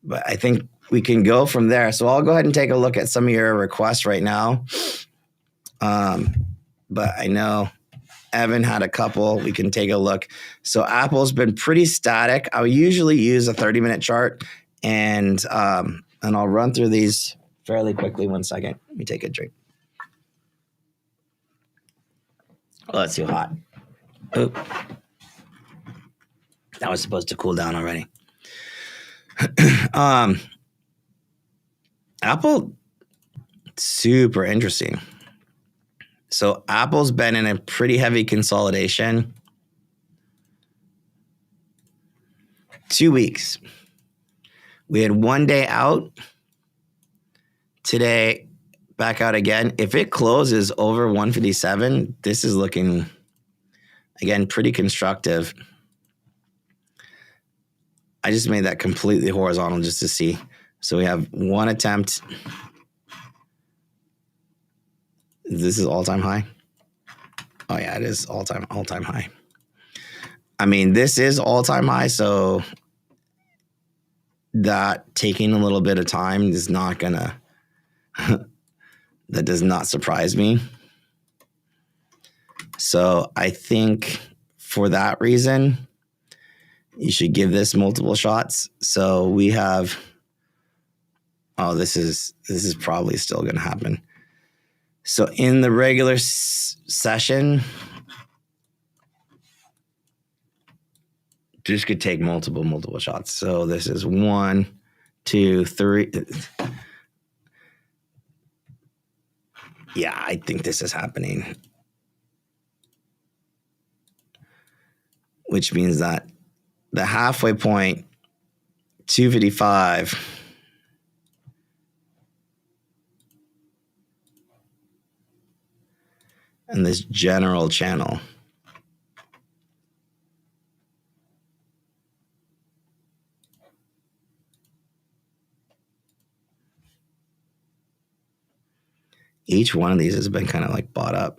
But I think we can go from there. So I'll go ahead and take a look at some of your requests right now. But I know Evan had a couple. We can take a look. So Apple's been pretty static. I would usually use a 30-minute chart, and I'll run through these fairly quickly. 1 second. Let me take a drink. Oh, it's too hot. Oop. That was supposed to cool down already. Apple, super interesting. So Apple's been in a pretty heavy consolidation. 2 weeks. We had 1 day out. Today, back out again. If it closes over 157, this is looking, again, pretty constructive. I just made that completely horizontal just to see. So we have one attempt. This is all-time high. Oh yeah, it is all-time high. I mean, this is all-time high, so that taking a little bit of time is not gonna, that does not surprise me. So I think for that reason, you should give this multiple shots. So we have, oh, this is probably still going to happen. So in the regular session, this could take multiple shots. So this is 1, 2, 3. Yeah, I think this is happening. Which means that the halfway point, 255, and this general channel. Each one of these has been kind of like bought up.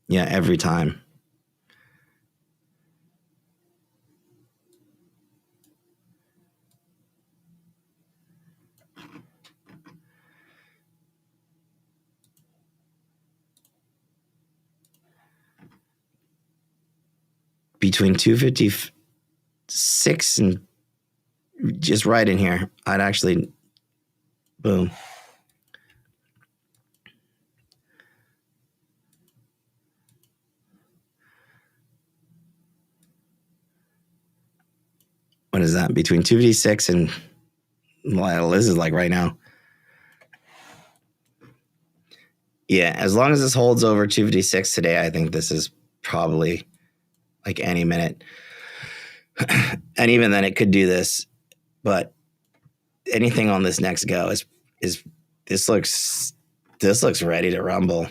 Yeah, every time. Between 256 and just right in here, I'd actually, boom. What is that? Between 256 and, well, this is like right now. Yeah, as long as this holds over 256 today, I think this is probably like any minute. And even then it could do this, but anything on this next go is this looks ready to rumble.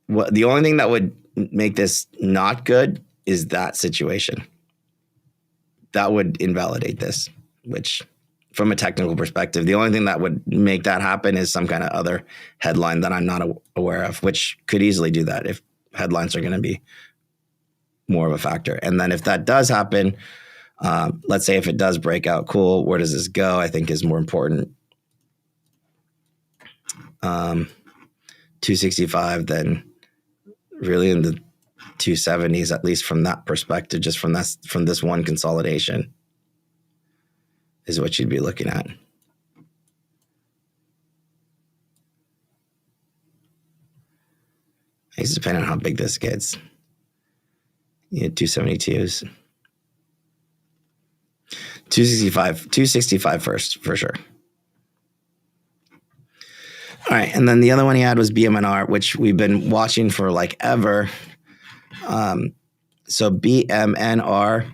The only thing that would make this not good is that situation. that would invalidate this, which from a technical perspective, the only thing that would make that happen is some kind of other headline that I'm not aware of, which could easily do that if headlines are going to be more of a factor. And then if that does happen, let's say if it does break out, cool, where does this go? I think is more important. 265 than really in the 270s, at least from that perspective, just from this one consolidation is what you'd be looking at. It's depending on how big this gets. 272s. 265 first, for sure. All right, and then the other one he had was bmnr, which we've been watching for like ever. So bmnr,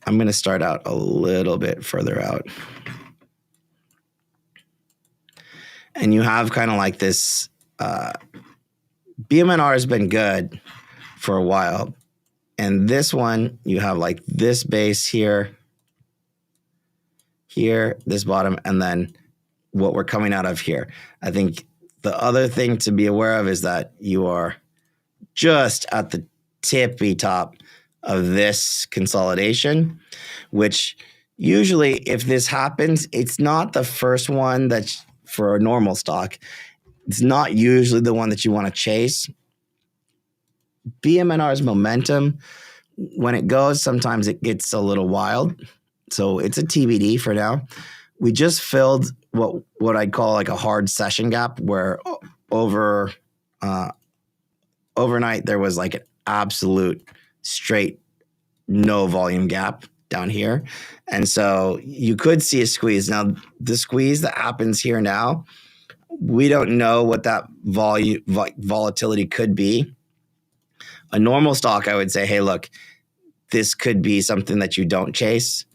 I'm going to start out a little bit further out. And you have kind of like this, bmnr has been good for a while. And this one, you have like this base here, this bottom, and then what we're coming out of here. I think the other thing to be aware of is that you are just at the tippy top of this consolidation, which usually if this happens, it's not the first one that's for a normal stock. It's not usually the one that you want to chase. bmnr's momentum, when it goes, sometimes it gets a little wild. So it's a TBD for now. We just filled what I'd call like a hard session gap, where overnight there was like an absolute straight no volume gap down here. And so you could see a squeeze. Now, the squeeze that happens here now, we don't know what that volatility could be. A normal stock, I would say, hey, look, this could be something that you don't chase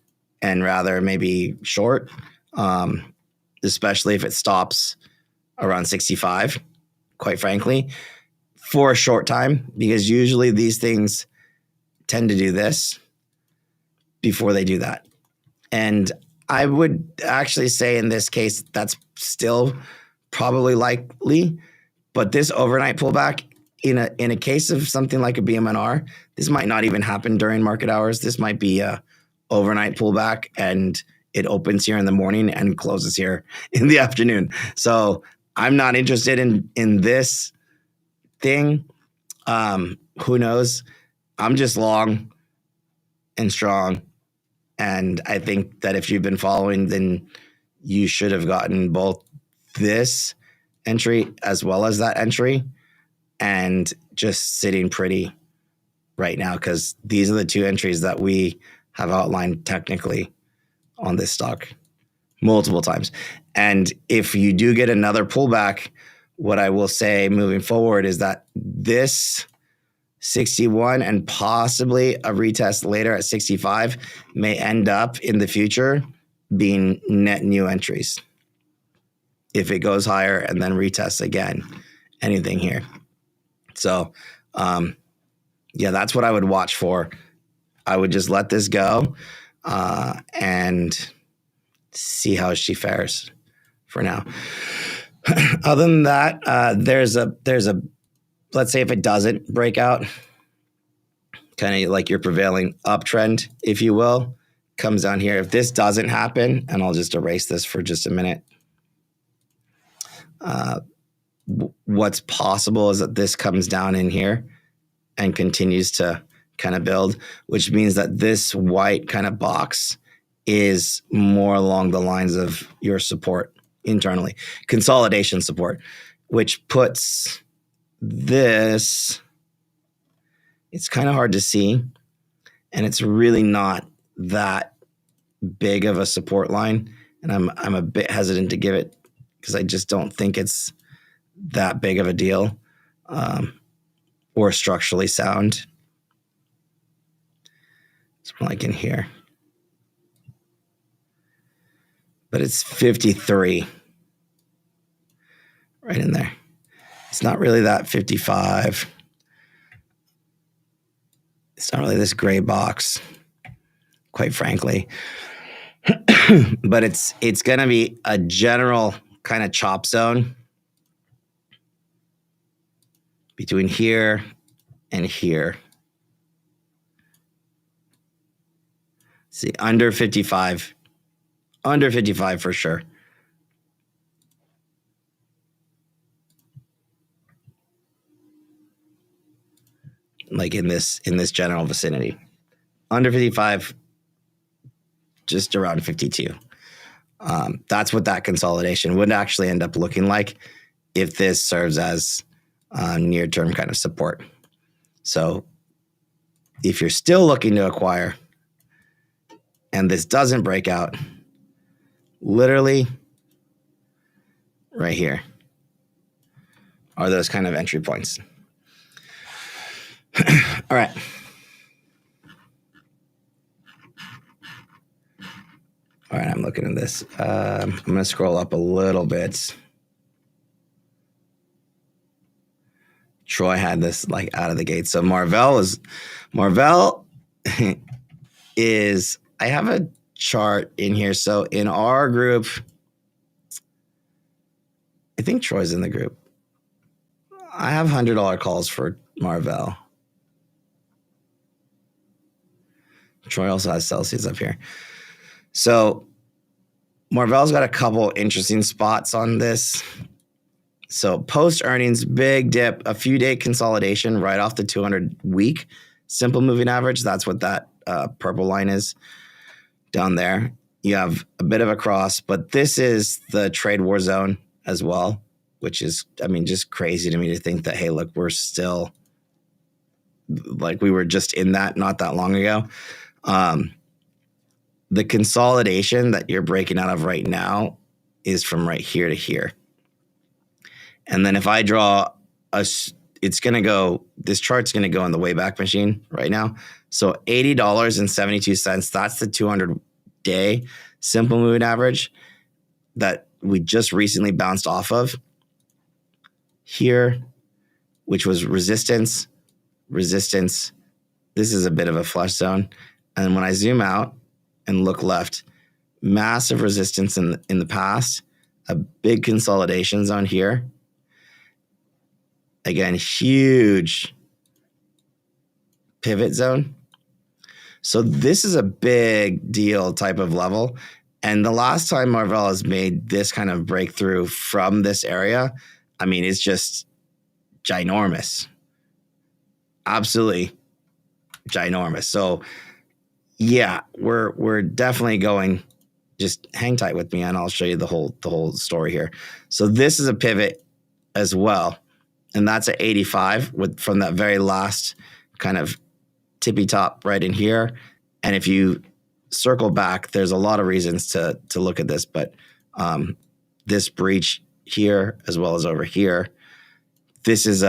and rather maybe short, especially if it stops around 65, quite frankly, for a short time, because usually these things tend to do this before they do that. And I would actually say in this case, that's still probably likely, but this overnight pullback in a case of something like a bmnr, this might not even happen during market hours. This might be a overnight pullback and it opens here in the morning and closes here in the afternoon. So I'm not interested in this thing. Who knows? I'm just long and strong. And I think that if you've been following, then you should have gotten both this entry as well as that entry, and just sitting pretty right now, because these are the two entries that we have outlined technically on this stock multiple times. And if you do get another pullback, what I will say moving forward is that this 61 and possibly a retest later at 65 may end up in the future being net new entries if it goes higher and then retests again, anything here. So, yeah, that's what I would watch for. I would just let this go and see how she fares for now. Other than that, there's a let's say if it doesn't break out, kind of like your prevailing uptrend, if you will, comes down here. If this doesn't happen, and I'll just erase this for just a minute, what's possible is that this comes down in here and continues to kind of build, which means that this white kind of box is more along the lines of your support internally, consolidation support, which puts this, it's kind of hard to see, and it's really not that big of a support line, and I'm a bit hesitant to give it because I just don't think it's that big of a deal or structurally sound. It's more like in here, but it's 53 right in there. It's not really that 55. It's not really this gray box. quite frankly. But it's going to be a general kind of chop zone between here and here. See, under 55 for sure. Like in this general vicinity. Under 55, just around 52. That's what that consolidation would actually end up looking like if this serves as near-term kind of support. So if you're still looking to acquire and this doesn't break out, literally right here are those kind of entry points. All right. All right, I'm looking at this. I'm going to scroll up a little bit. Troy had this like out of the gate. So mrvl is, I have a chart in here. So in our group, I think Troy's in the group. I have $100 calls for mrvl. Troy also has Celsius up here. So mrvl's got a couple interesting spots on this. So post earnings, big dip, a few day consolidation right off the 200 week simple moving average. That's what that purple line is down there. You have a bit of a cross, but this is the trade war zone as well, which is, I mean, just crazy to me to think that, hey, look, we're still like we were just in that not that long ago. The consolidation that you're breaking out of right now is from right here to here. And then if I draw it's going to go, this chart's going to go in the Wayback Machine right now. So $80.72, that's the 200-day simple moving average that we just recently bounced off of here, which was resistance. This is a bit of a flush zone. And when I zoom out and look left, massive resistance in the past, a big consolidation zone here. Again, huge pivot zone. So this is a big deal type of level. And the last time mrvl has made this kind of breakthrough from this area, I mean, it's just ginormous. Absolutely ginormous. So yeah, we're definitely going, just hang tight with me and I'll show you the whole story here. So this is a pivot as well. And that's at 85 from that very last kind of tippy top right in here. And if you circle back, there's a lot of reasons to look at this, but this breach here as well as over here, this is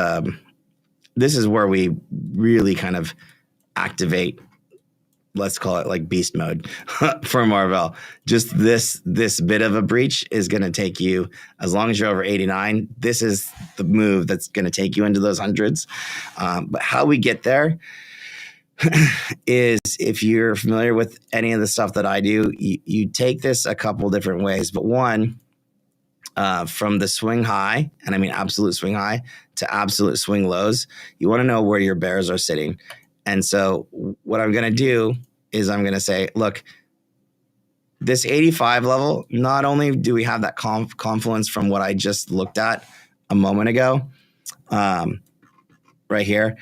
where we really kind of activate, let's call it like beast mode for mrvl. Just this bit of a breach is going to take you, as long as you're over 89, this is the move that's going to take you into those hundreds. But how we get there is, if you're familiar with any of the stuff that I do, you take this a couple different ways. But one, from the swing high, and I mean absolute swing high, to absolute swing lows, you want to know where your bears are sitting. And so what I'm going to do is I'm going to say, look, this 85 level, not only do we have that confluence from what I just looked at a moment ago, right here,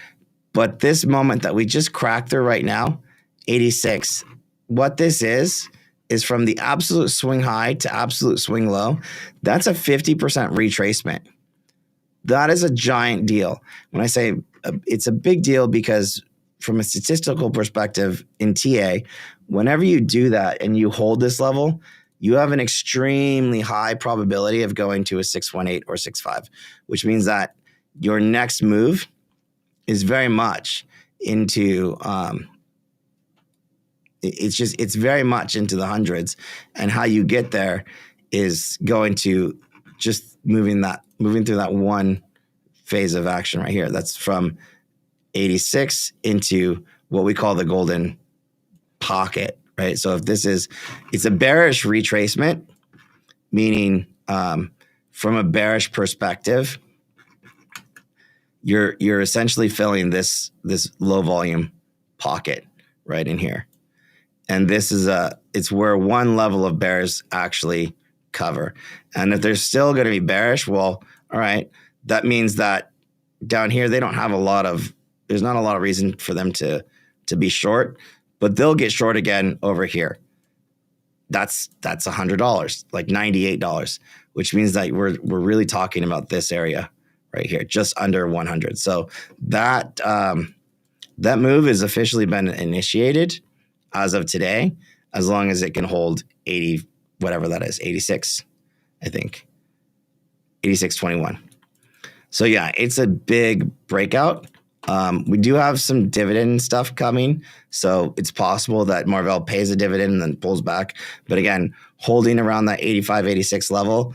but this moment that we just cracked through right now, 86, what this is from the absolute swing high to absolute swing low. That's a 50% retracement. That is a giant deal. When I say it's a big deal, because from a statistical perspective in TA, whenever you do that and you hold this level, you have an extremely high probability of going to a 618 or 65, which means that your next move is very much into, it's very much into the hundreds. And how you get there is going to just moving through that one phase of action right here. That's from 86 into what we call the golden pocket right? So if it's a bearish retracement, meaning from a bearish perspective, you're essentially filling this low volume pocket right in here. And this is it's where one level of bears actually cover. And if they're still going to be bearish, well, all right, that means that down here, there's not a lot of reason for them to be short, but they'll get short again over here. That's $100, like $98, which means that we're really talking about this area right here, just under 100. So that move has officially been initiated as of today, as long as it can hold 80, whatever that is, 86, I think, 86.21. So yeah, it's a big breakout. We do have some dividend stuff coming, so it's possible that mrvl pays a dividend and then pulls back. But again, holding around that 85, 86 level,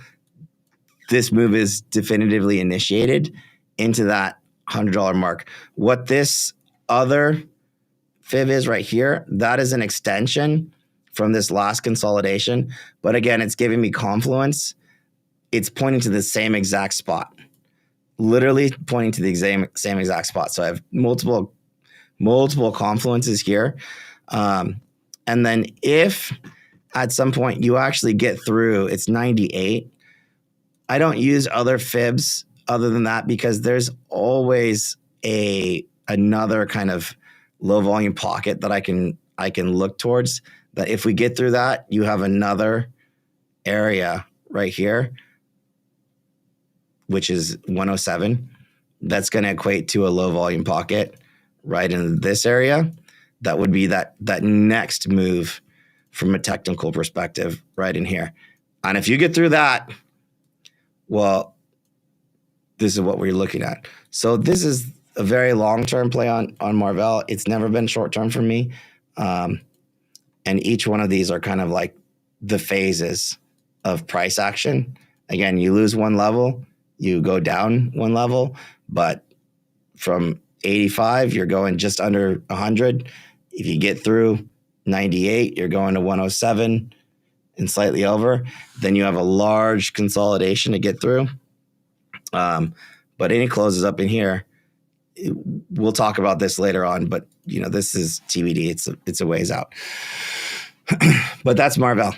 this move is definitively initiated into that $100 mark. What this other fib is right here, that is an extension from this last consolidation. But again, it's giving me confluence. It's pointing to the same exact spot. Literally pointing to the same exact spot. So I have multiple confluences here. And then if at some point you actually get through, it's 98. I don't use other fibs other than that because there's always another kind of low volume pocket that I can look towards, that if we get through that, you have another area right here, which is 107. That's going to equate to a low volume pocket right in this area. That would be that next move from a technical perspective right in here. And if you get through that, well, this is what we're looking at. So this is a very long-term play on mrvl. It's never been short-term for me. And each one of these are kind of like the phases of price action. Again, you lose one level, you go down one level, but from 85, you're going just under 100. If you get through 98, you're going to 107 and slightly over. Then you have a large consolidation to get through. But any closes up in here, we'll talk about this later on, but this is TBD. It's a ways out. But that's mrvl.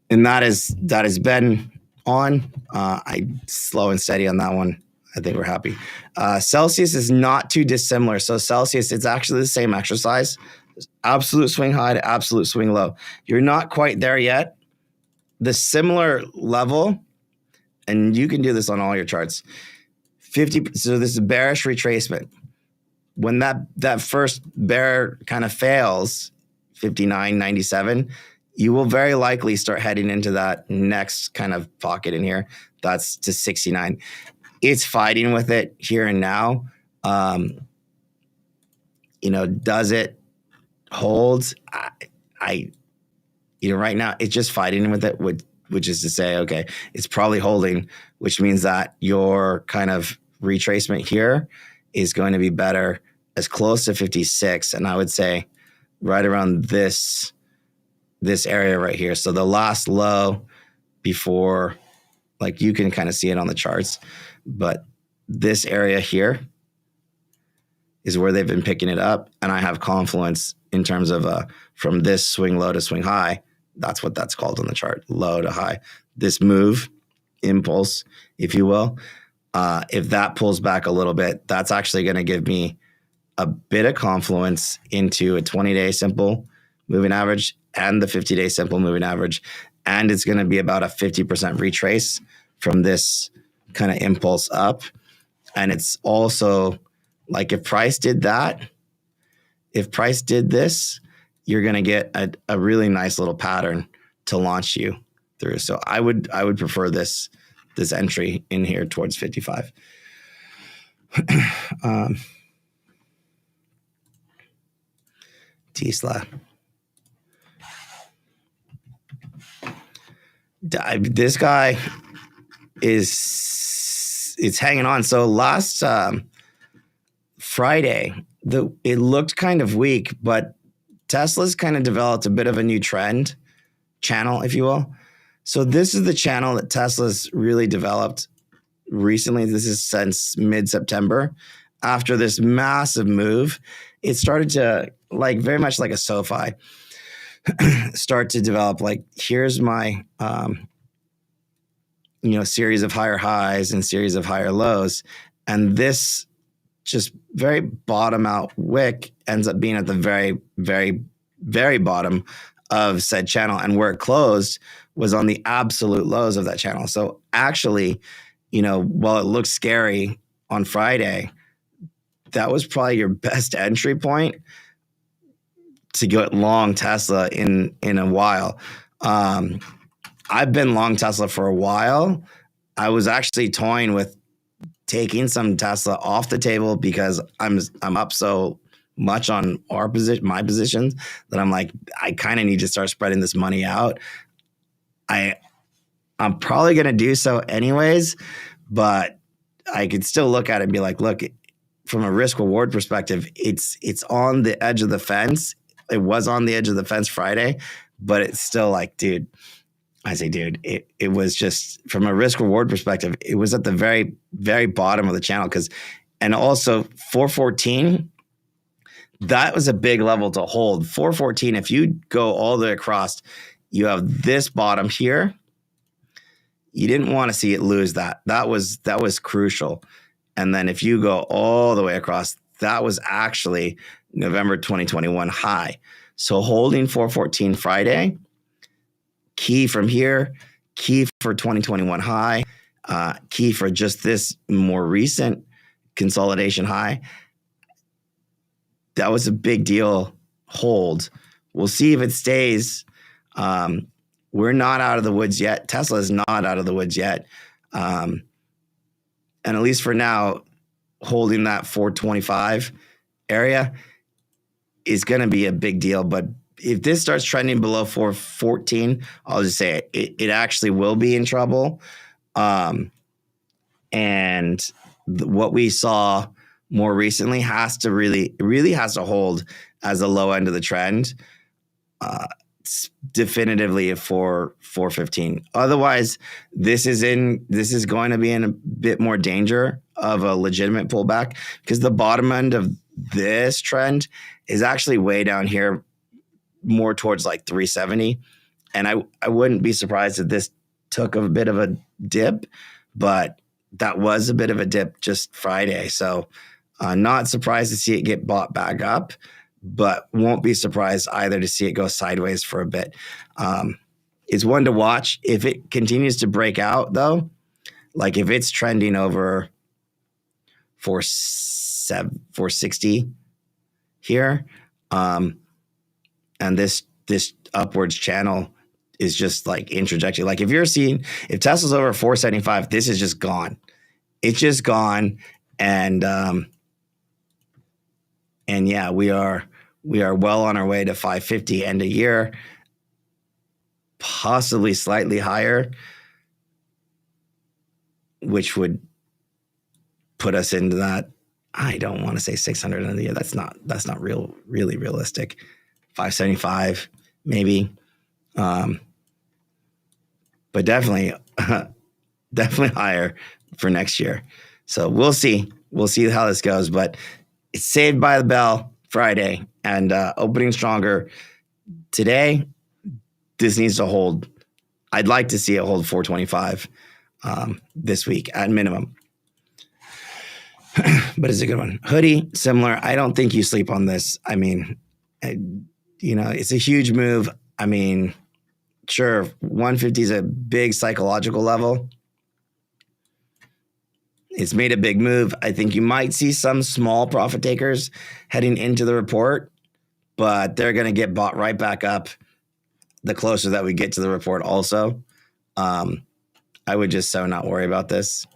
And that has been on. I slow and steady on that one. I think we're happy. Celsius is not too dissimilar. So Celsius, it's actually the same exercise. Absolute swing high to absolute swing low. You're not quite there yet. The similar level, and you can do this on all your charts, 50. So this is bearish retracement. When that first bear kind of fails, 59.97, you will very likely start heading into that next kind of pocket in here. That's to 69. It's fighting with it here and now. Does it hold? Right now it's just fighting with it, which is to say, okay, it's probably holding, which means that your kind of retracement here is going to be better as close to 56. And I would say right around this area right here. So the last low before, like you can kind of see it on the charts, but this area here is where they've been picking it up. And I have confluence in terms of from this swing low to swing high. That's what that's called on the chart, low to high. This move, impulse, if you will, if that pulls back a little bit, that's actually going to give me a bit of confluence into a 20-day simple moving average and the 50-day simple moving average. And it's going to be about a 50% retrace from this kind of impulse up. And it's also like if price did this, you're going to get a really nice little pattern to launch you through. So I would prefer this entry in here towards 55. Tsla. This guy it's hanging on. So last Friday, it looked kind of weak, but Tesla's kind of developed a bit of a new trend channel, if you will. So this is the channel that Tesla's really developed recently. This is since mid-September. After this massive move, it started to, like, very much like a SoFi, start to develop, like, here's my series of higher highs and series of higher lows. And this just very bottom out wick ends up being at the very, very, very bottom of said channel. And where it closed was on the absolute lows of that channel. So actually, while it looked scary on Friday, that was probably your best entry point to get long Tesla in a while. I've been long Tesla for a while. I was actually toying with taking some Tesla off the table because I'm up so much on my positions that I'm like, I kind of need to start spreading this money out. I'm probably going to do so anyways, but I could still look at it and be like, look, from a risk reward perspective, it's on the edge of the fence. It was on the edge of the fence Friday, but it's still like, dude, it was just, from a risk reward perspective, it was at the very, very bottom of the channel. And also 414, that was a big level to hold. 414, if you go all the way across, you have this bottom here. You didn't want to see it lose that. That was crucial. And then if you go all the way across, that was actually November 2021 high. So holding 414 Friday, key from here, key for 2021 high, key for just this more recent consolidation high. That was a big deal hold. We'll see if it stays. We're not out of the woods yet. Tesla is not out of the woods yet. And at least for now, holding that 425 area is going to be a big deal. But if this starts trending below 414, I'll just say it actually will be in trouble. And what we saw more recently has to really has to hold as a low end of the trend. Definitively for 415. Otherwise, this is going to be in a bit more danger of a legitimate pullback, because the bottom end of this trend is actually way down here, more towards like 370. And I wouldn't be surprised if this took a bit of a dip, but that was a bit of a dip just Friday. So not surprised to see it get bought back up, but won't be surprised either to see it go sideways for a bit. It's one to watch. If it continues to break out, though, like if it's trending over 460 here, and this upwards channel is just like in trajectory. Like if Tesla's over 475, this is just gone. It's just gone. And yeah, we are well on our way to 550 end of year, possibly slightly higher, which would put us into that. I don't want to say 600 end of the year. That's not really realistic. 575 maybe, but definitely higher for next year. So we'll see how this goes, but it's saved by the bell Friday and opening stronger today. This needs to hold. I'd like to see it hold 425 this week at minimum. But it's a good one. Hoodie, similar. I don't think you sleep on this. I mean, it's a huge move. I mean, sure, 150 is a big psychological level. It's made a big move. I think you might see some small profit takers heading into the report, but they're going to get bought right back up the closer that we get to the report also. I would just not worry about this.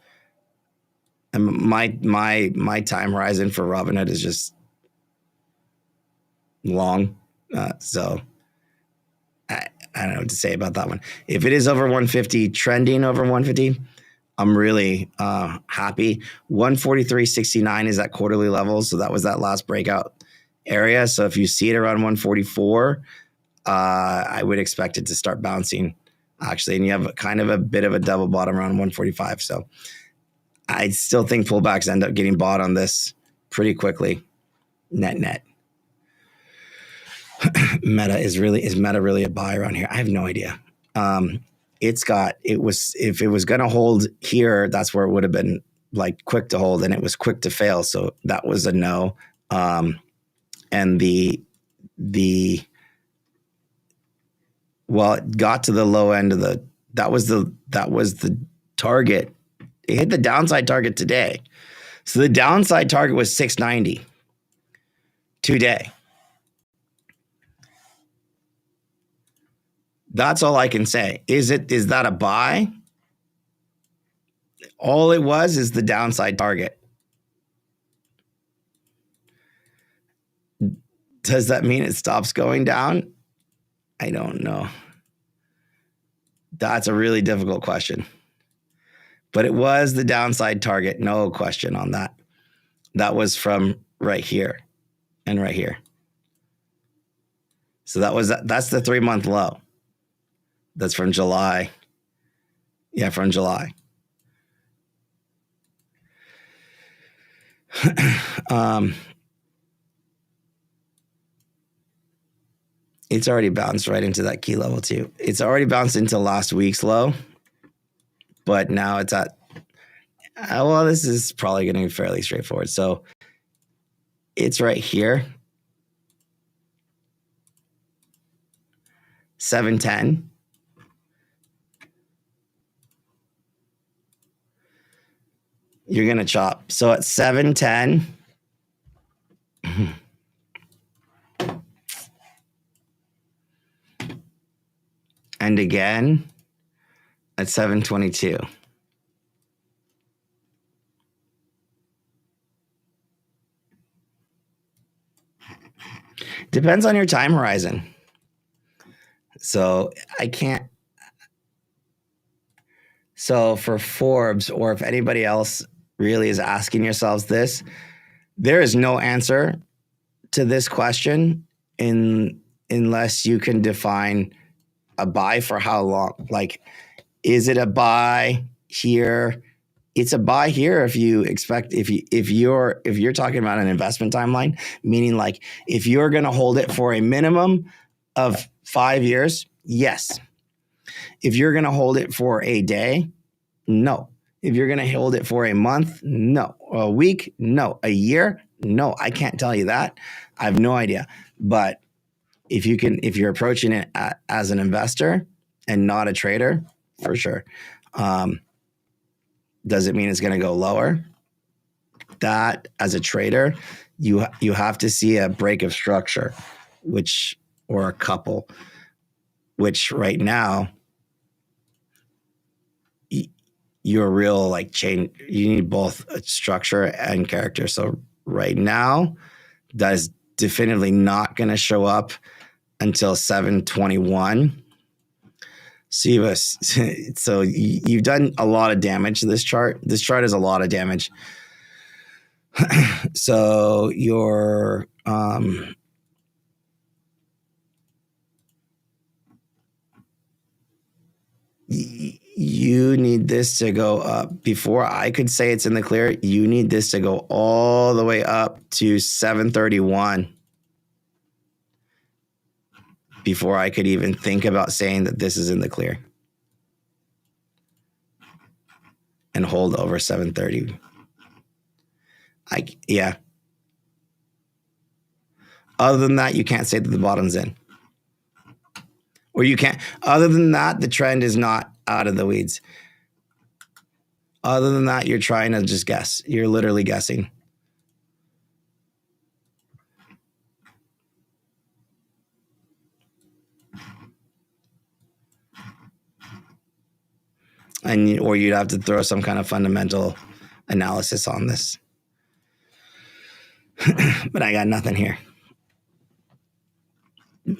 And my time horizon for Robinhood is just long. So I don't know what to say about that one. If it is over 150, trending over 150, I'm really happy. 143.69 is that quarterly level. So that was that last breakout area. So if you see it around 144, I would expect it to start bouncing actually. And you have kind of a bit of a double bottom around 145. So I still think pullbacks end up getting bought on this pretty quickly. Net. Is Meta really a buy around here? I have no idea. If it was going to hold here, that's where it would have been like quick to hold, and it was quick to fail. So that was a no. And it got to the low end of that was the target. It hit the downside target today. So the downside target was 690 today. That's all I can say. Is that a buy? All it was is the downside target. Does that mean it stops going down? I don't know. That's a really difficult question. But it was the downside target, no question on that. That was from right here and right here. So that's the 3-month low. That's from July. Yeah, from July. It's already bounced right into that key level too. It's already bounced into last week's low, but now it's at, this is probably going to be fairly straightforward. So it's right here, 710. You're going to chop. So at 710, and again at 722. Depends on your time horizon. So I can't. So for Forbes, or if anybody else really is asking yourselves this, there is no answer to this question unless you can define a buy for how long. Like, is it a buy here? It's a buy here if you expect, if you're talking about an investment timeline, meaning like if you're going to hold it for a minimum of 5 years, yes. If you're going to hold it for a day, no. If you're going to hold it for a month, no. A week, no. A year, no. I can't tell you that. I have no idea. But if you're approaching it as an investor and not a trader, for sure. Does it mean it's going to go lower? That, as a trader, you have to see a break of structure, or a couple, which right now, you're real like chain. You need both structure and character. So right now, that is definitively not going to show up until 721. So you've done a lot of damage to this chart. This chart is a lot of damage. So your you need this to go up. Before I could say it's in the clear, you need this to go all the way up to 731 before I could even think about saying that this is in the clear, and hold over 730. Yeah. Other than that, you can't say that the bottom's in. Or you can't. Other than that, the trend is not out of the weeds. Other than that, you're trying to just guess. You're literally guessing. Or you'd have to throw some kind of fundamental analysis on this. But I got nothing here.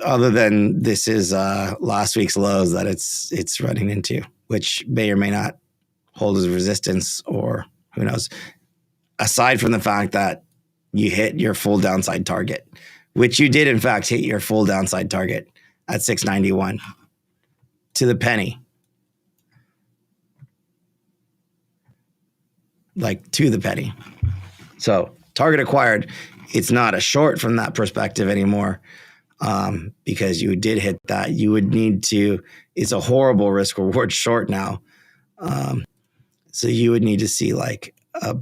Other than this is last week's lows that it's running into, which may or may not hold as resistance, or who knows. Aside from the fact that you hit your full downside target, which you did in fact hit your full downside target at 691 to the penny. Like to the penny. So target acquired, it's not a short from that perspective anymore, because you did hit that. You would need to, it's a horrible risk reward short now. So you would need to see like a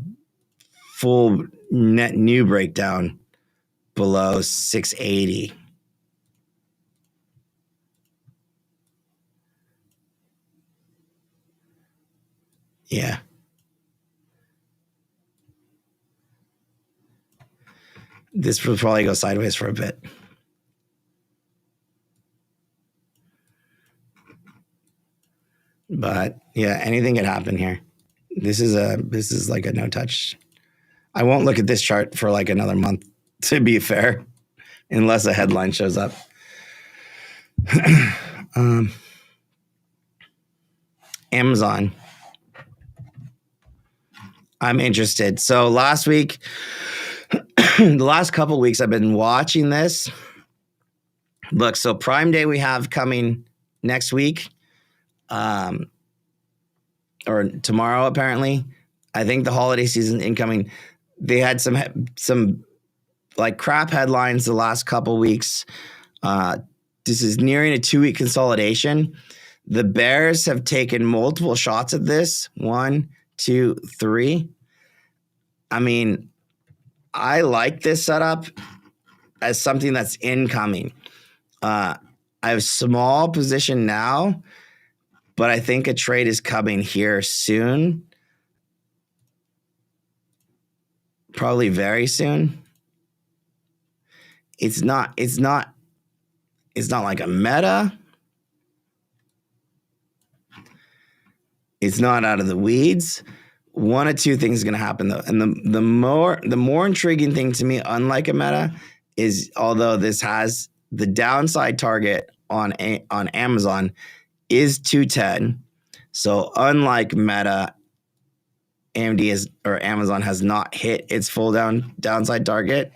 full net new breakdown below 680. Yeah. This will probably go sideways for a bit. But yeah, anything can happen here. This is like a no touch. I won't look at this chart for like another month, to be fair, unless a headline shows up. Amazon. I'm interested. So last week, the last couple of weeks, I've been watching this. Look, so Prime Day we have coming next week, or tomorrow apparently. I think the holiday season incoming. They had some like crap headlines the last couple weeks. This is nearing a 2-week consolidation. The bears have taken multiple shots at this. 1, 2, 3. I mean, I like this setup as something that's incoming. I have small position now, but I think a trade is coming here soon. Probably very soon. It's not like a meta. It's not out of the weeds. One of two things is going to happen though. And the more intriguing thing to me, unlike a meta, is although this has the downside target on Amazon is 210. So unlike meta, AMD or Amazon has not hit its full downside target,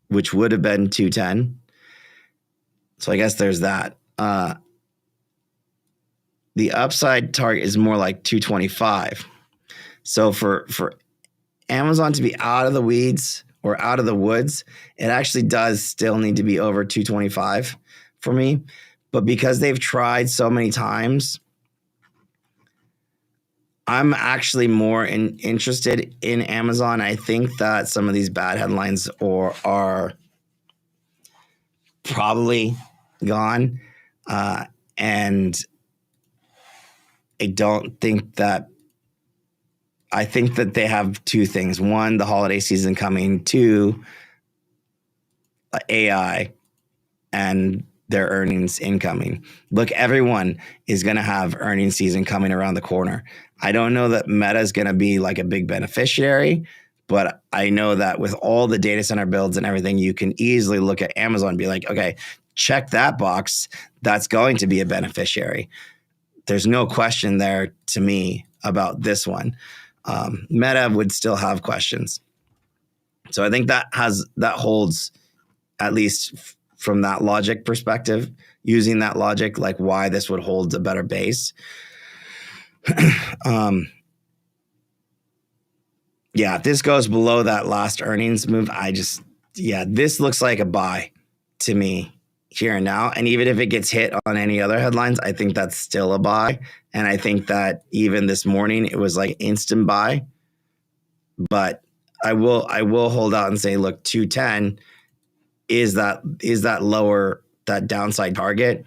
which would have been 210. So I guess there's that. The upside target is more like 225. So for Amazon to be out of the weeds or out of the woods, it actually does still need to be over 225 for me. But because they've tried so many times, I'm actually more interested in Amazon. I think that some of these bad headlines are probably gone. And I don't think that, I think that they have two things. One, the holiday season coming. Two, AI and their earnings incoming. Look, everyone is going to have earnings season coming around the corner. I don't know that Meta is going to be like a big beneficiary, but I know that with all the data center builds and everything, you can easily look at Amazon and be like, okay, check that box. That's going to be a beneficiary. There's no question there to me about this one. Meta would still have questions. So I think that holds, at least from that logic perspective, using that logic, like why this would hold a better base. Yeah, if this goes below that last earnings move, this looks like a buy to me here and now. And even if it gets hit on any other headlines, I think that's still a buy. And I think that even this morning it was like instant buy. But I will hold out and say, look, 210 is that lower, that downside target,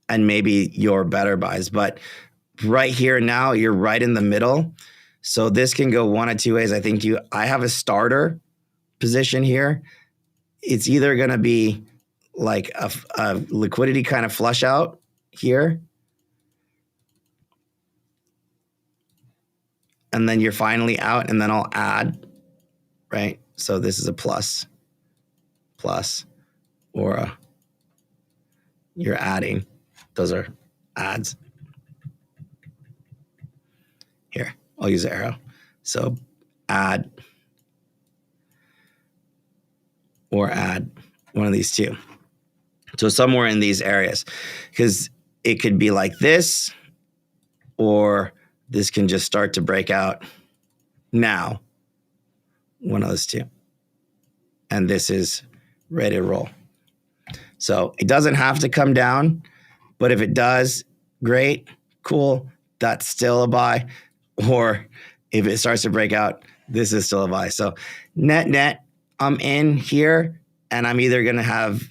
and maybe your better buys. But right here now, you're right in the middle. So this can go one of two ways. I have a starter position here. It's either going to be like a liquidity kind of flush out here, and then you're finally out, and then I'll add, right? So this is a plus, or you're adding. Those are adds. Here, I'll use the arrow. So add, or add one of these two. So somewhere in these areas, because it could be like this, or this can just start to break out now, one of those two. And this is ready to roll. So it doesn't have to come down, but if it does, great, cool, that's still a buy. Or if it starts to break out, this is still a buy. So net, I'm in here, and I'm either going to have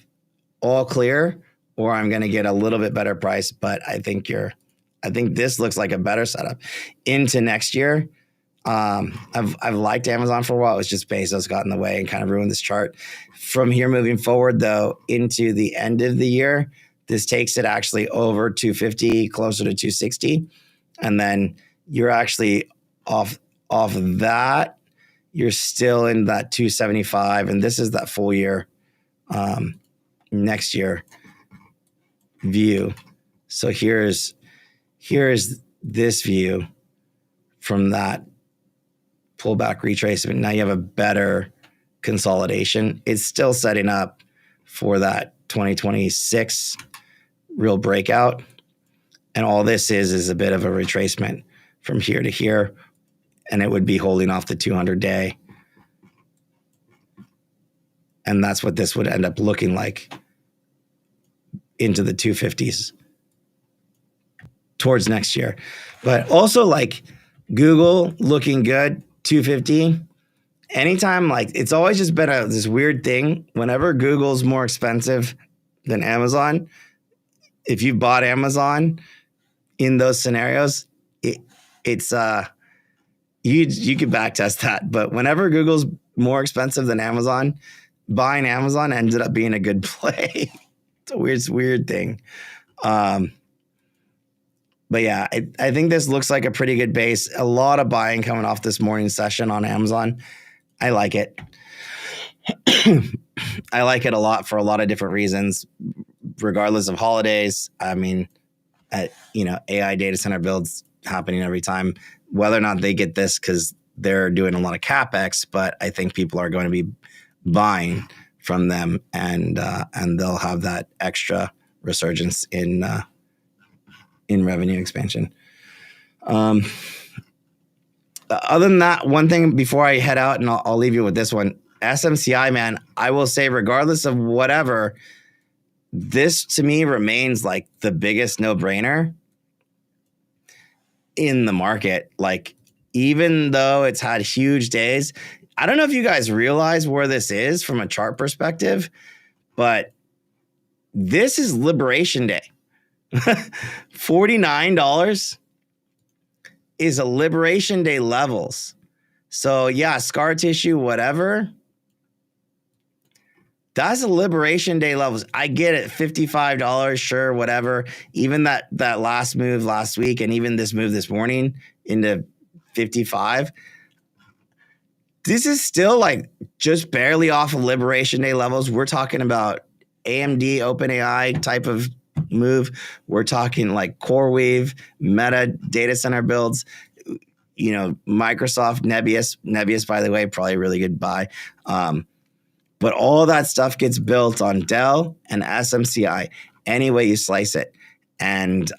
all clear, or I'm going to get a little bit better price. But I think this looks like a better setup into next year. I've liked Amazon for a while. It was just Bezos got in the way and kind of ruined this chart. From here moving forward, though, into the end of the year, this takes it actually over 250, closer to 260. And then you're actually off of that. You're still in that 275. And this is that full year, next year view. So here's this view from that pullback retracement. Now you have a better consolidation. It's still setting up for that 2026 real breakout. And all this is a bit of a retracement from here to here. And it would be holding off the 200-day. And that's what this would end up looking like into the 250s towards next year. But also like Google looking good, 250. Anytime, like, it's always just been this weird thing. Whenever Google's more expensive than Amazon, if you bought Amazon in those scenarios, it's you could back test that. But whenever Google's more expensive than Amazon, buying Amazon ended up being a good play. It's a weird thing. But yeah, I think this looks like a pretty good base. A lot of buying coming off this morning's session on Amazon. I like it. I like it a lot for a lot of different reasons, regardless of holidays. I mean, AI data center builds happening every time, whether or not they get this because they're doing a lot of CapEx, but I think people are going to be buying from them, and they'll have that extra resurgence in revenue expansion. Other than that, one thing before I head out, and I'll leave you with this one, SMCI, man, I will say, regardless of whatever, this to me remains like the biggest no-brainer in the market. Like, even though it's had huge days, I don't know if you guys realize where this is from a chart perspective, but this is Liberation Day. $49 is a Liberation Day levels. So yeah, scar tissue, whatever. That's a Liberation Day levels. I get it, $55, sure, whatever. Even that last move last week, and even this move this morning into 55. This is still like just barely off of Liberation Day levels. We're talking about AMD, OpenAI type of move. We're talking like CoreWeave, Meta data center builds, Microsoft, Nebius, by the way, probably a really good buy. But all that stuff gets built on Dell and SMCI, any way you slice it. And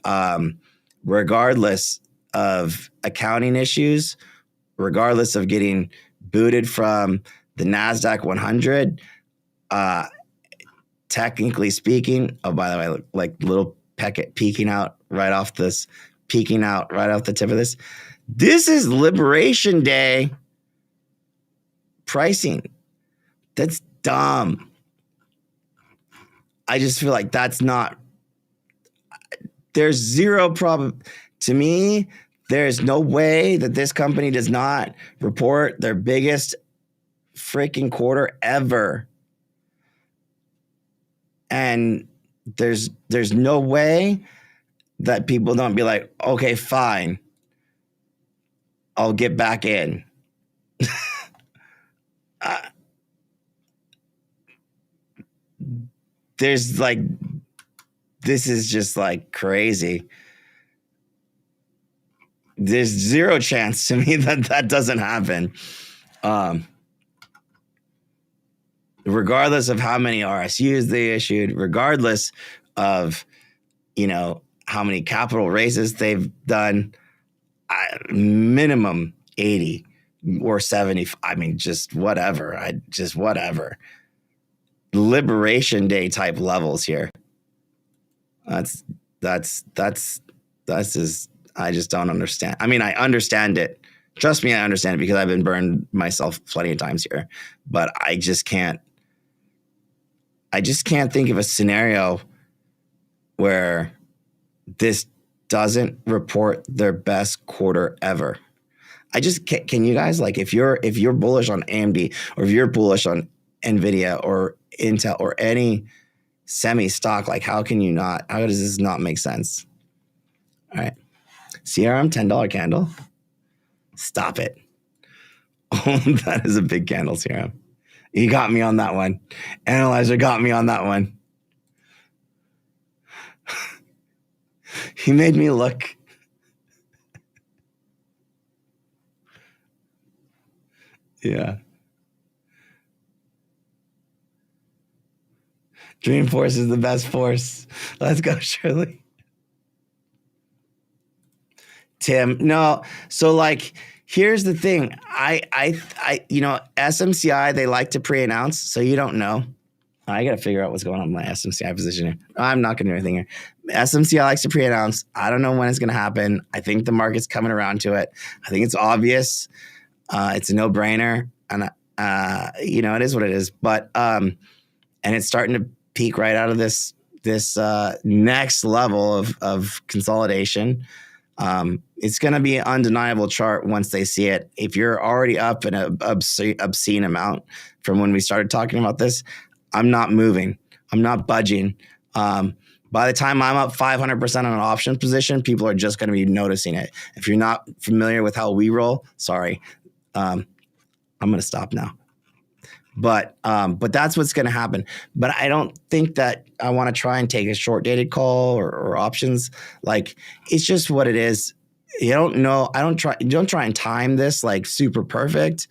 regardless of accounting issues, regardless of getting booted from the NASDAQ 100, technically speaking, oh, by the way, like little packet peeking out right off the tip of this. This is Liberation Day pricing. That's dumb. I just feel like that's not, there's zero problem. To me, there's no way that this company does not report their biggest freaking quarter ever. And there's no way that people don't be like, okay, fine, I'll get back in. There's like, this is just like crazy. There's zero chance to me that doesn't happen. regardless of how many RSUs they issued, regardless of, how many capital raises they've done, minimum 80 or 70. I mean, just whatever. Whatever. Liberation Day type levels here. That's just, I just don't understand. I mean, I understand it. Trust me, I understand it because I've been burned myself plenty of times here, but I just can't think of a scenario where this doesn't report their best quarter ever. I just can't. Can you guys, like, if you're bullish on AMD, or if you're bullish on NVIDIA or Intel or any semi stock, like, how does this not make sense? All right. CRM $10 candle. Stop it. Oh, that is a big candle, CRM. You got me on that one. Analyzer got me on that one. He made me look. Yeah. Dreamforce is the best force. Let's go, Shirley. Tim, no. So, like, here's the thing. I SMCI, they like to pre-announce, so you don't know. I got to figure out what's going on with my SMCI position here. I'm not going to do anything here. SMCI likes to pre-announce. I don't know when it's going to happen. I think the market's coming around to it. I think it's obvious. It's a no-brainer. And, it is what it is. But, and it's starting to peak right out of this next level of consolidation. It's going to be an undeniable chart once they see it. If you're already up in an obscene amount from when we started talking about this, I'm not moving. I'm not budging. By the time I'm up 500% on an option position, people are just going to be noticing it. If you're not familiar with how we roll, sorry, I'm going to stop now. But that's what's going to happen. But I don't think that I want to try and take a short dated call or options. Like, it's just what it is. You don't know. Don't try and time this like super perfect.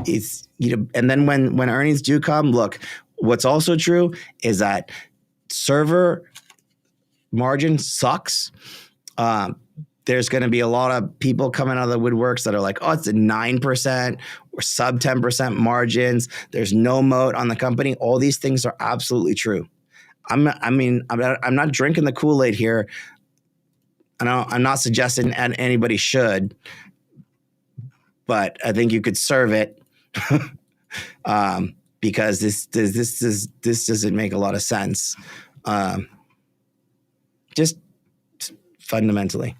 It's, and then when earnings do come, look, what's also true is that server margin sucks. There's going to be a lot of people coming out of the woodworks that are like, oh, it's a 9% or sub 10% margins. There's no moat on the company. All these things are absolutely true. I'm not drinking the Kool-Aid here. I'm not suggesting anybody should, but I think you could serve it because this doesn't make a lot of sense. Just fundamentally.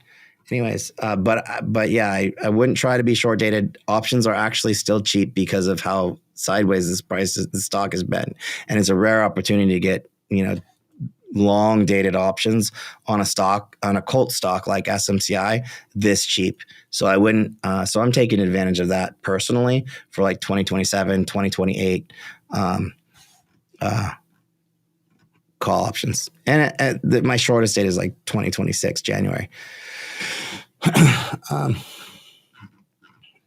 Anyways, but yeah, I wouldn't try to be short dated. Options are actually still cheap because of how sideways the stock has been, and it's a rare opportunity to get long dated options on a cult stock like SMCI this cheap. So I wouldn't. So I'm taking advantage of that personally for like 2027, 2028 call options, and my shortest date is like 2026 January.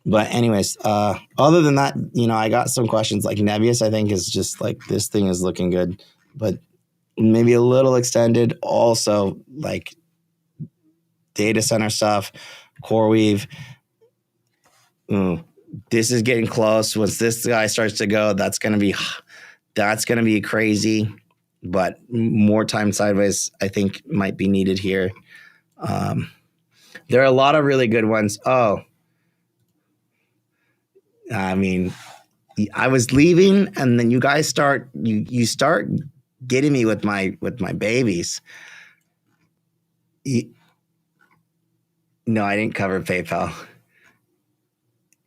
But anyways, other than that, I got some questions. Like nbis, I think is just like, this thing is looking good, but maybe a little extended. Also, like data center stuff, CoreWeave. This is getting close. Once this guy starts to go, that's gonna be crazy. But more time sideways, I think, might be needed here. There are a lot of really good ones. Oh, I mean, I was leaving, and then you guys start getting me with my babies. No, I didn't cover PayPal.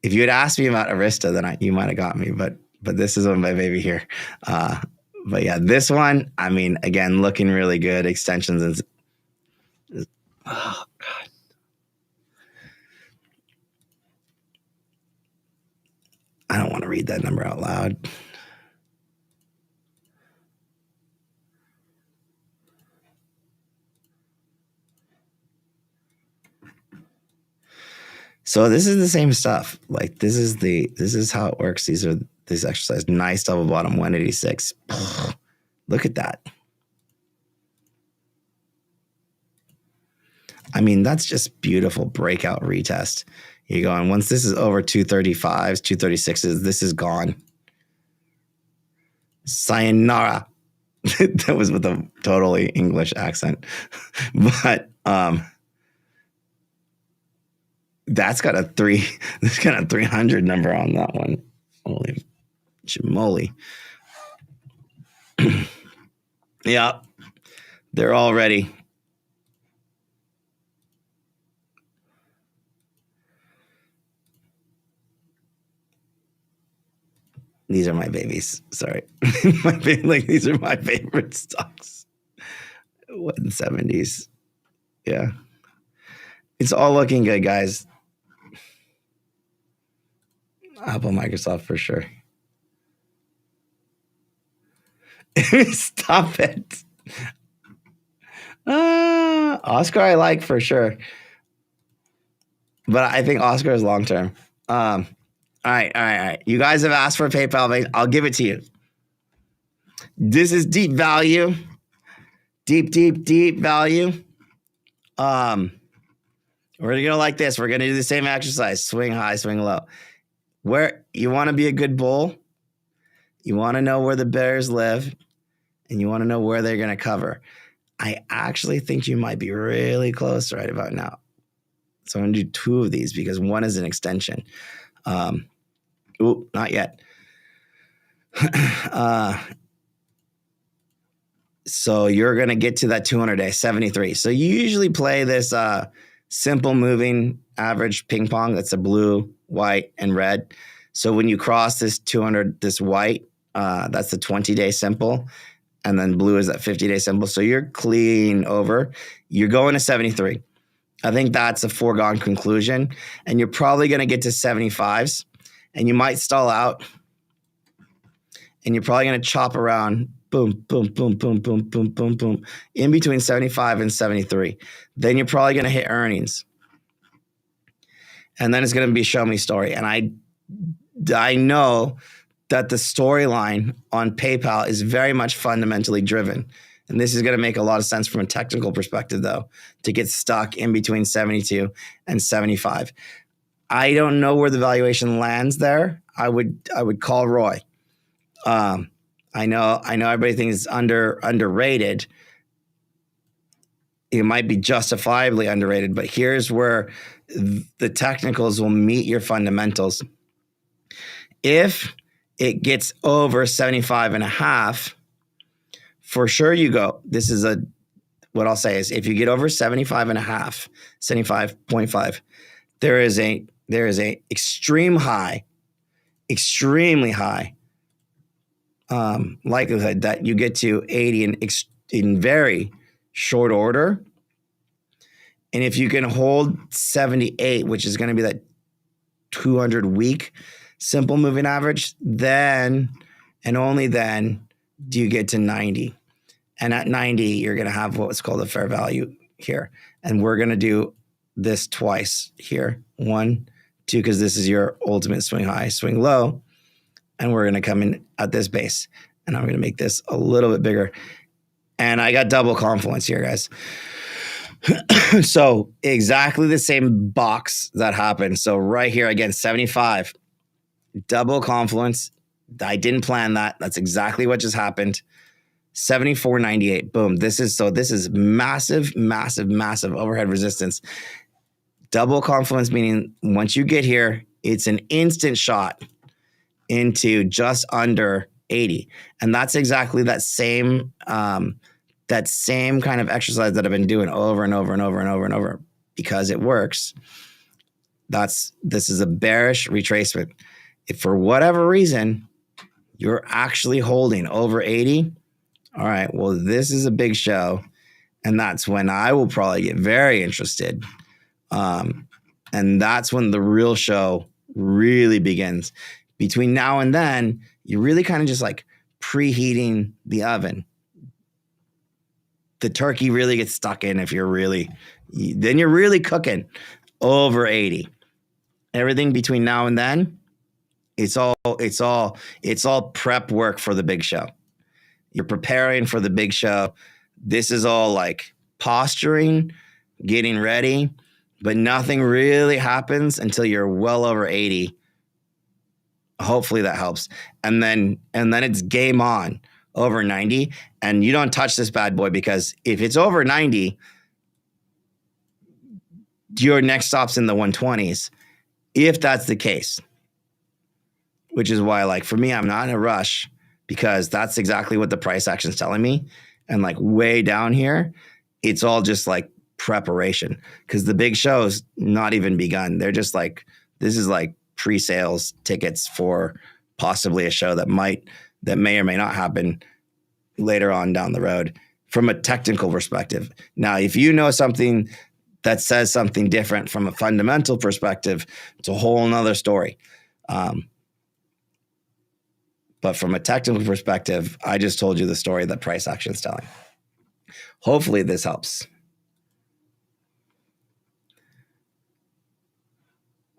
If you had asked me about Arista, then you might have got me. But this is on my baby here. But yeah, this one, I mean, again, looking really good. Extensions and oh god. I don't want to read that number out loud. So this is the same stuff. Like this is how it works. These are this exercise. Nice double bottom, 186. Look at that. I mean, that's just beautiful breakout retest. You're going, once this is over 235s, 236s, this is gone. Sayonara. That was with a totally English accent. But that's got a 300 number on that one. Holy moly. Yeah, they're all ready. These are my babies. Sorry. These are my favorite stocks. 170s. Yeah. It's all looking good, guys. Apple, Microsoft for sure. Stop it. Oscar I like for sure. But I think Oscar is long term. All right. You guys have asked for PayPal. I'll give it to you. This is deep value. Deep value. We're going to go like this. We're going to do the same exercise. Swing high, swing low. Where you want to be a good bull, you want to know where the bears live, and you want to know where they're going to cover. I actually think you might be really close right about now. So I'm going to do two of these because one is an extension. Not yet. So you're going to get to that 200-day, 73. So you usually play this simple moving average ping pong. That's a blue, white, and red. So when you cross this 200, this white, that's the 20-day simple. And then blue is that 50-day simple. So you're clean over. You're going to 73. I think that's a foregone conclusion. And you're probably going to get to 75s. And you might stall out. And you're probably going to chop around. Boom, boom, boom, boom, boom, boom, boom, boom. In between 75 and 73. Then you're probably going to hit earnings. And then it's going to be a show me story. And I know that the storyline on PayPal is very much fundamentally driven. And this is going to make a lot of sense from a technical perspective, though, to get stuck in between 72 and 75. I don't know where the valuation lands there. I would call Roy. I know everybody thinks it's underrated. It might be justifiably underrated, but here's where the technicals will meet your fundamentals. If it gets over 75 and a half, for sure you go. This is what I'll say is if you get over 75 and a half, 75.5, there is a extremely high likelihood that you get to 80 in very short order. And if you can hold 78, which is going to be that 200 week simple moving average, then and only then do you get to 90. And at 90, you're going to have what's called a fair value here. And we're going to do this twice here. 1, 2, because this is your ultimate swing high, swing low. And we're going to come in at this base. And I'm going to make this a little bit bigger. And I got double confluence here, guys. So exactly the same box that happened. So right here, again, 75. Double confluence. I didn't plan that. That's exactly what just happened. 74.98. Boom. This is massive overhead resistance. Double confluence, meaning once you get here, it's an instant shot into just under 80. And that's exactly that same kind of exercise that I've been doing over and over because it works. This is a bearish retracement. If for whatever reason you're actually holding over 80, all right, well, this is a big show. And that's when I will probably get very interested. And that's when the real show really begins. Between now and then, you're really kind of just like preheating the oven. The turkey really gets stuck in then you're really cooking over 80. Everything between now and then, It's all prep work for the big show. You're preparing for the big show. This is all like posturing, getting ready, but nothing really happens until you're well over 80. Hopefully that helps. And then it's game on over 90. And you don't touch this bad boy, because if it's over 90, your next stop's in the 120s. If that's the case, which is why, like, for me, I'm not in a rush, because that's exactly what the price action is telling me. And like way down here, it's all just like preparation, because the big show's not even begun. They're just like, this is like pre-sales tickets for possibly a show that may or may not happen later on down the road from a technical perspective. Now, if you know something that says something different from a fundamental perspective, it's a whole nother story. But from a technical perspective, I just told you the story that price action is telling. Hopefully this helps.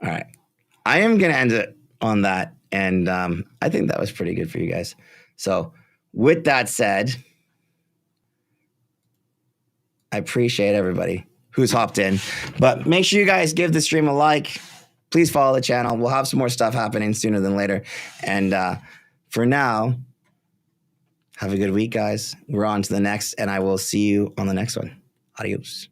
All right. I am going to end it on that. And I think that was pretty good for you guys. So with that said, I appreciate everybody who's hopped in. But make sure you guys give the stream a like. Please follow the channel. We'll have some more stuff happening sooner than later. And for now, have a good week, guys. We're on to the next, and I will see you on the next one. Adios.